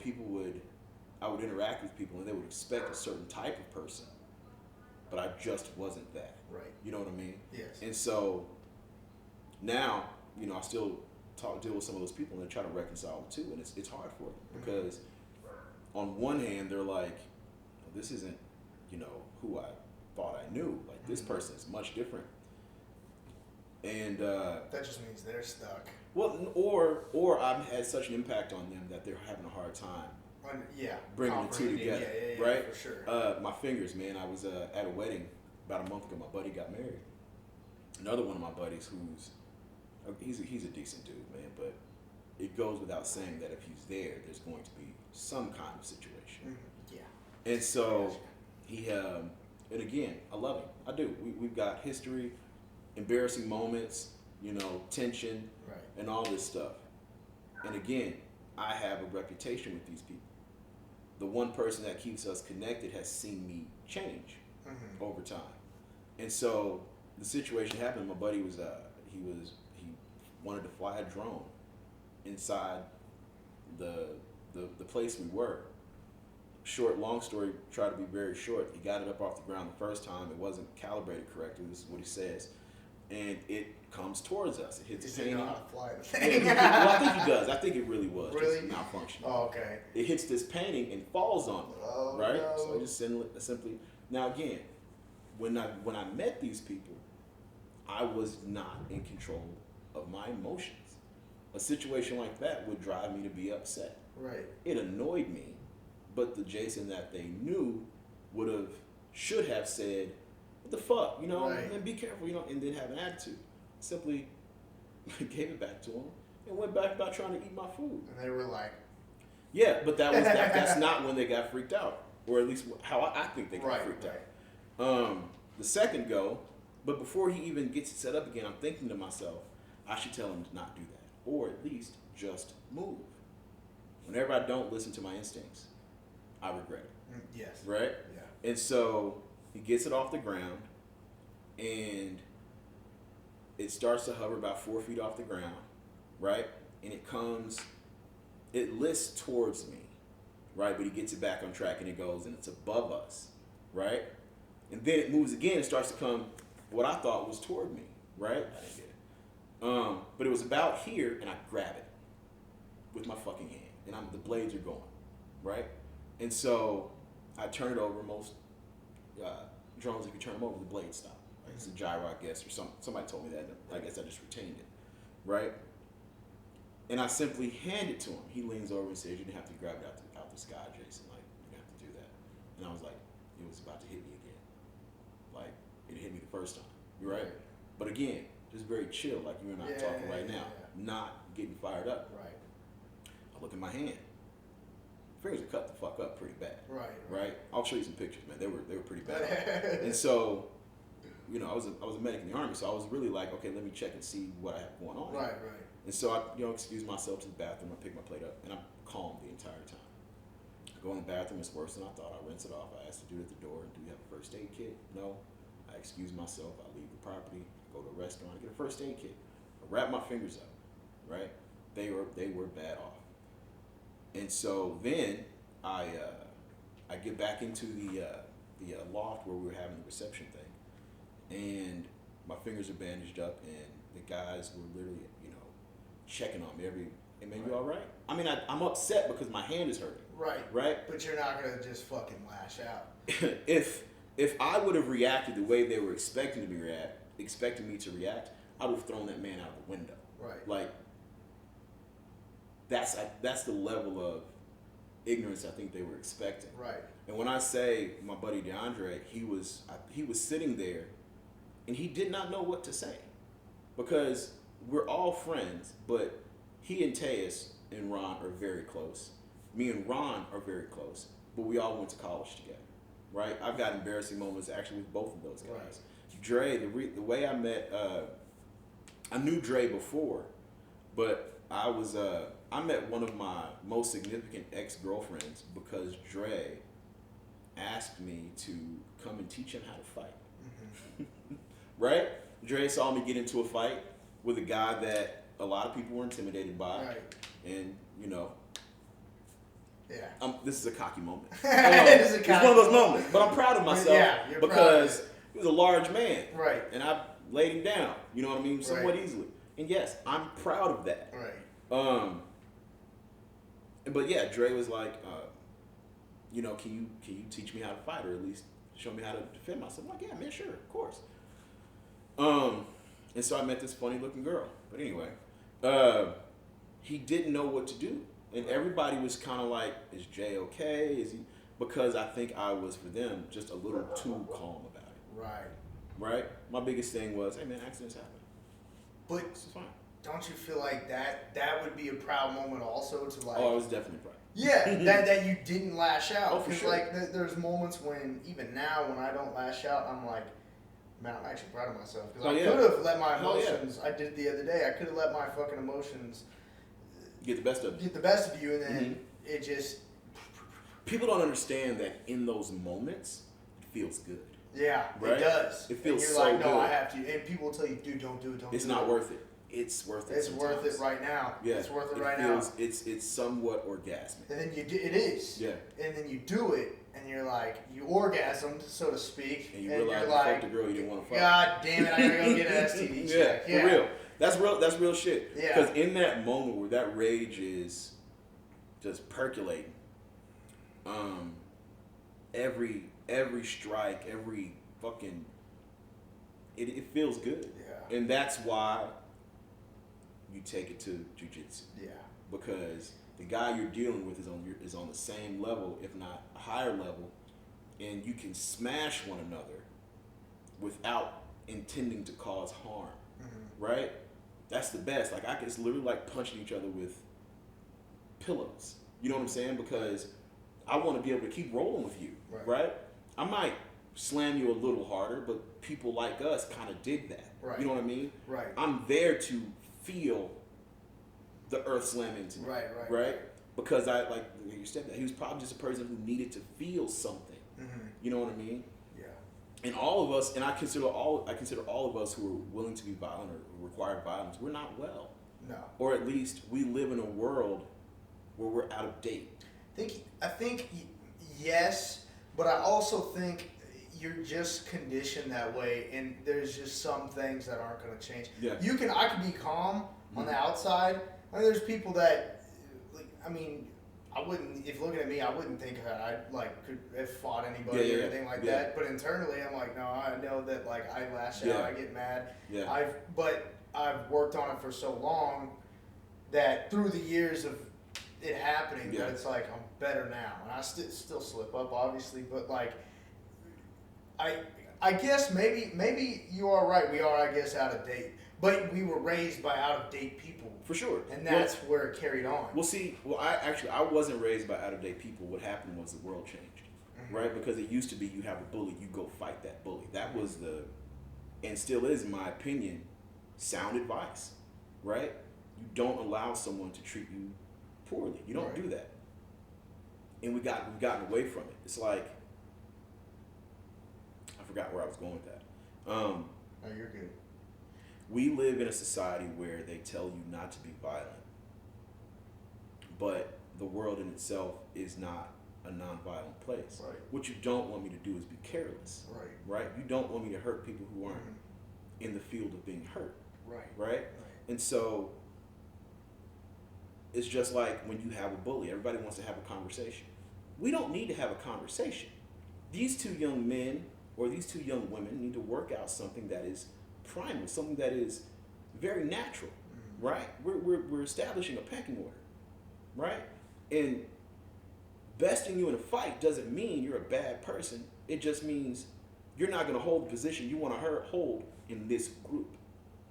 I would interact with people, and they would expect a certain type of person, but I just wasn't that. Right. You know what I mean? Yes. And so now, I still deal with some of those people, and they try to reconcile the two, and it's hard for them, because on one hand they're like, this isn't, who I thought I knew. Like, this person is much different. And that just means they're stuck. Well, or I've had such an impact on them that they're having a hard time. Bringing the two together, right? For sure. My fingers, man. I was at a wedding about a month ago. My buddy got married. Another one of my buddies he's a decent dude, man. But it goes without saying that if he's there, there's going to be some kind of situation. Mm-hmm. Yeah. And so and again, I love him. I do. We've got history, embarrassing moments, tension, right, and all this stuff. And again, I have a reputation with these people. The one person that keeps us connected has seen me change over time. And so the situation happened. My buddy was he wanted to fly a drone inside the place we were. Long story, try to be very short. He got it up off the ground the first time. It wasn't calibrated correctly. This is what he says. And it comes towards us. It hits Does the he painting. know how to fly the thing? Well, I think he does. I think it really was Really? just malfunctioning. Oh, okay. It hits this painting and falls on me. Oh, right? no. So I just simply. Now again, when I met these people, I was not in control of my emotions. A situation like that would drive me to be upset. Right. It annoyed me, but the Jason that they knew should have said, "What the fuck," Right. and be careful, and then have an attitude. Simply gave it back to him and went back about trying to eat my food. And they were like, yeah, but that's not when they got freaked out, or at least how I think they got freaked out. The second go, but before he even gets it set up again, I'm thinking to myself, I should tell him to not do that, or at least just move. Whenever I don't listen to my instincts, I regret it. yes. Right? Yeah. And so he gets it off the ground, and it starts to hover about 4 feet off the ground, right? And it lists towards me, right? But he gets it back on track, and it goes, and it's above us, right? And then it moves again and starts to come what I thought was toward me, right? I didn't get it. But it was about here, and I grab it with my fucking hand, and the blades are going, right? And so I turn it over. Most drones, if you turn them over, the blades stop. Right? It's a gyro, I guess, or somebody told me that. And I guess I just retained it, right? And I simply hand it to him. He leans over and says, "You didn't have to grab it out the sky, Jason. Like, you didn't have to do that." And I was like, it was about to hit me again. Like, it hit me the first time. You're right. But again, just very chill, like you and I are talking right now. Not getting fired up. Right. I look at my hand. Fingers are cut the fuck up pretty bad. Right. I'll show you some pictures, man. They were pretty bad. And so, I was a medic in the Army, so I was really like, okay, let me check and see what I have going on. Right. And so I, excuse myself to the bathroom. I pick my plate up, and I'm calm the entire time. I go in the bathroom. It's worse than I thought. I rinse it off. I ask the dude at the door, "Do you have a first aid kit?" No. I excuse myself. I leave the property. Go to a restaurant. I get a first aid kit. I wrap my fingers up. Right. They were bad off. And so then I get back into the loft where we were having the reception thing, and my fingers are bandaged up, and the guys were literally, checking on me "Hey man, you all right?" I mean, I'm upset because my hand is hurting. Right. But you're not gonna just fucking lash out. If I would have reacted the way they were expecting me to react, I would have thrown that man out the window. Right. Like, that's the level of ignorance I think they were expecting. Right. And when I say my buddy DeAndre, he was sitting there, and he did not know what to say, because we're all friends, but he and Teus and Ron are very close. Me and Ron are very close, but we all went to college together, right? I've got embarrassing moments actually with both of those guys. Right. Dre, the way I met, I knew Dre before, but I met one of my most significant ex-girlfriends because Dre asked me to come and teach him how to fight. Mm-hmm. Right? Dre saw me get into a fight with a guy that a lot of people were intimidated by. Right. And, yeah. This is a cocky moment. It's one of those moments. But I'm proud of myself because he was a large man. Right. And I laid him down, you know what I mean, somewhat easily. And yes, I'm proud of that. Right. But yeah, Dre was like, can you teach me how to fight, or at least show me how to defend myself? I'm like, yeah, man, sure, of course. And so I met this funny looking girl. But anyway, he didn't know what to do. And everybody was kind of like, is Jay okay? Is he? Because I think I was, for them, just a little too calm about it. Right? My biggest thing was, hey man, accidents happen. But this is fine. Don't you feel like that would be a proud moment also to like? Oh, I was definitely proud. Yeah, that you didn't lash out. Oh, for sure. Like there's moments when, even now, when I don't lash out, I'm like, man, I'm actually proud of myself. Because I could have let my emotions, I did the other day, I could have let my fucking emotions get the best of you, and then it just... People don't understand that in those moments, it feels good. Yeah, right? It does. It feels and you're so like, no, good. I have to. And people will tell you, dude, don't do it, don't do it. It's not worth it. It's worth it. It's worth it right now. Yeah, it's worth it right feels, now. It's somewhat orgasmic. And then you do, it is. Yeah. And then you do it, and you're like, you orgasmed, so to speak. And you and realize you're you like, fucked the girl you didn't want to fuck. God damn it, I gotta go get an STD check. Yeah, for real. That's real shit. Yeah. Because in that moment where that rage is just percolating, every strike, every fucking, it feels good. Yeah. And that's why you take it to jiu-jitsu. Yeah. Because the guy you're dealing with is on the same level, if not a higher level, and you can smash one another without intending to cause harm. Mm-hmm. Right? That's the best. Like it's literally like punching each other with pillows. You know what I'm saying? Because I want to be able to keep rolling with you. Right? I might slam you a little harder, but people like us kind of dig that. Right. You know what I mean? Right. I'm there to feel the earth slam into me. Right? Because I like you said that he was probably just a person who needed to feel something. Mm-hmm. You know what I mean? Yeah. And all of us, and I consider all of us who are willing to be violent or require violence, we're not well. No. Or at least we live in a world where we're out of date. I think yes, but I also think you're just conditioned that way, and there's just some things that aren't going to change. Yeah. I could be calm on the outside. I mean, there's people that, like, I mean, I wouldn't, if looking at me, I wouldn't think that I could have fought anybody or anything like that. But internally, I'm like, no, I know that like I lash out, I get mad. Yeah. I've worked on it for so long that through the years of it happening, that it's like I'm better now, and I still slip up, obviously, but like I guess maybe you are right. We are, I guess, out of date, but we were raised by out of date people. For sure. And that's where it carried on. I wasn't raised by out of date people. What happened was the world changed, right? Because it used to be you have a bully, you go fight that bully. That was and still is, in my opinion, sound advice, right? You don't allow someone to treat you poorly. You don't do that. And we've gotten away from it. It's like, I forgot where I was going with that. Oh, you're good. We live in a society where they tell you not to be violent, but the world in itself is not a non-violent place. Right. What you don't want me to do is be careless. Right? You don't want me to hurt people who aren't in the field of being hurt. Right? And so it's just like when you have a bully, everybody wants to have a conversation. We don't need to have a conversation. These two young men or these two young women need to work out something that is primal, something that is very natural, right? We're establishing a pecking order, right? And besting you in a fight doesn't mean you're a bad person. It just means you're not going to hold the position you want to hold in this group,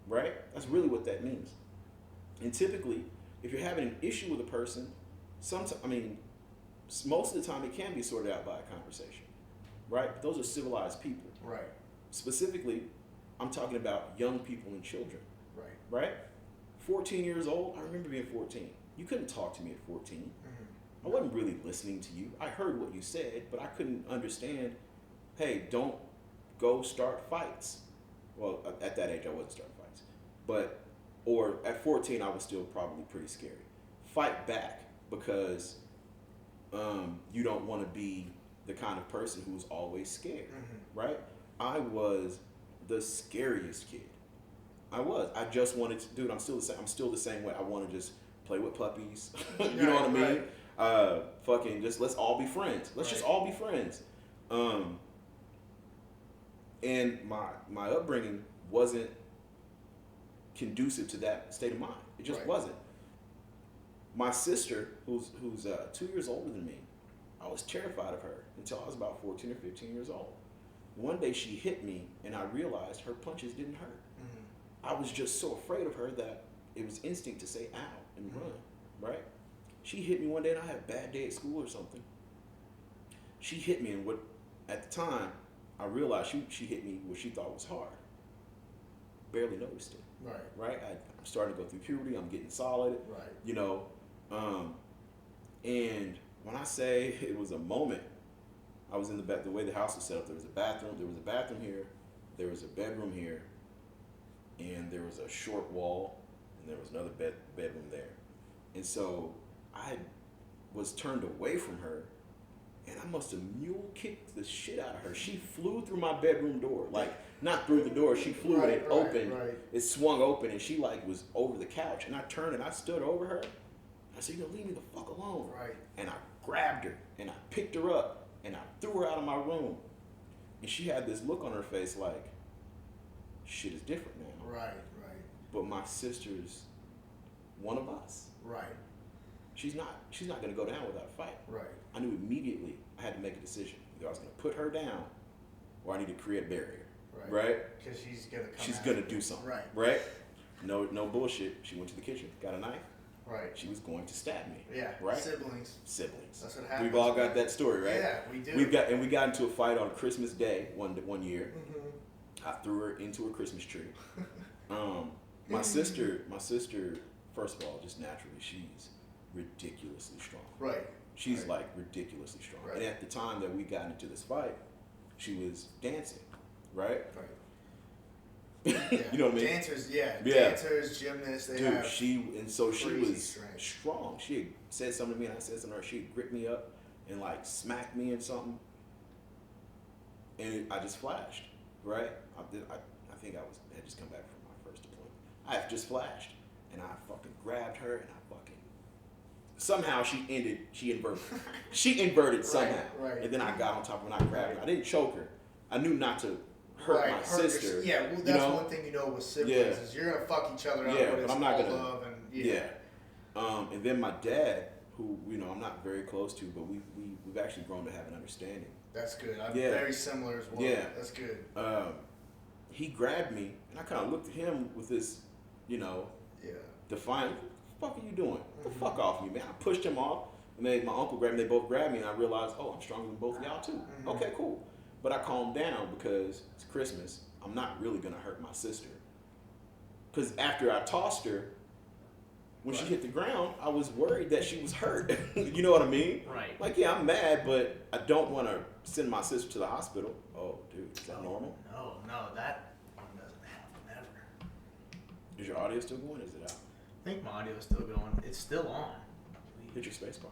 right? That's really what that means. And typically, if you're having an issue with a person, most of the time it can be sorted out by a conversation, right? But those are civilized people. Right. Specifically, I'm talking about young people and children. Right? 14 years old, I remember being 14. You couldn't talk to me at 14. I wasn't really listening to you. I heard what you said, but I couldn't understand, hey, don't go start fights. Well, at that age, I wasn't starting fights. Or at 14, I was still probably pretty scary. Fight back, because you don't want to be the kind of person who's always scared, right? I was the scariest kid. I just wanted to, dude, I'm still the same way. I want to just play with puppies. You know what I mean? Fucking just, let's all be friends. Let's just all be friends. And my upbringing wasn't conducive to that state of mind. It just wasn't. My sister, who's 2 years older than me, I was terrified of her until I was about 14 or 15 years old. One day she hit me, and I realized her punches didn't hurt. I was just so afraid of her that it was instinct to say ow and run, right? She hit me one day, and I had a bad day at school or something. She hit me, and at the time, I realized she hit me what she thought was hard. Barely noticed it. Right? I'm starting to go through puberty. I'm getting solid. You know, and when I say it was a moment, I was in the way the house was set up. There was a bathroom. There was a bathroom here. There was a bedroom here, and there was a short wall, and there was another bedroom there. And so I was turned away from her, and I must have mule kicked the shit out of her. She flew through my bedroom door, like not through the door. She flew and it opened. Right. It swung open, and she like was over the couch. And I turned and I stood over her. I said, leave me the fuck alone. Right. And I grabbed her and I picked her up and I threw her out of my room. And she had this look on her face like, shit is different now. Right. But my sister's one of us. Right. She's not gonna go down without a fight. Right. I knew immediately I had to make a decision. Either I was gonna put her down or I need to create a barrier. Right? Because she's gonna do something. Right? No bullshit. She went to the kitchen, got a knife. Right. She was going to stab me. Yeah. Right? Siblings. That's what happens. We've all got that story, right? Yeah, we do. We got into a fight on Christmas Day one year. Mm-hmm. I threw her into a Christmas tree. My sister, first of all, just naturally, she's ridiculously strong. Right. She's like ridiculously strong. Right. And at the time that we got into this fight, she was dancing, right? Right. Yeah. You know what I mean? Dancers, Dancers, gymnasts, she was strength. strong. She had said something to me and I said something to her. She gripped me up and like smacked me and something. And I just flashed, right? I think I had just come back from my first deployment. I had just flashed and I fucking grabbed her and I fucking, somehow she inverted. She inverted somehow. Right. And then I got on top of her and I grabbed her. I didn't choke her. I knew not to hurt my sister. Yeah, well, that's one thing with siblings is you're gonna fuck each other up. But I'm not gonna love and and then my dad, who I'm not very close to, but we've actually grown to have an understanding. That's good. I'm very similar as well. Yeah, that's good. He grabbed me, and I kind of looked at him with this, defiant. What the fuck are you doing? Get the fuck off me, man! I pushed him off, and then my uncle grabbed me. They both grabbed me, and I realized, I'm stronger than both of y'all too. Mm-hmm. Okay, cool. But I calmed down because it's Christmas. I'm not really gonna hurt my sister. Because after I tossed her, when she hit the ground, I was worried that she was hurt. You know what I mean? Right. Like, yeah, I'm mad, but I don't want to send my sister to the hospital. Oh, dude, is that normal? No, that one doesn't happen ever. Is your audio still going? Is it out? I think my audio's still going. It's still on. Hit your space bar.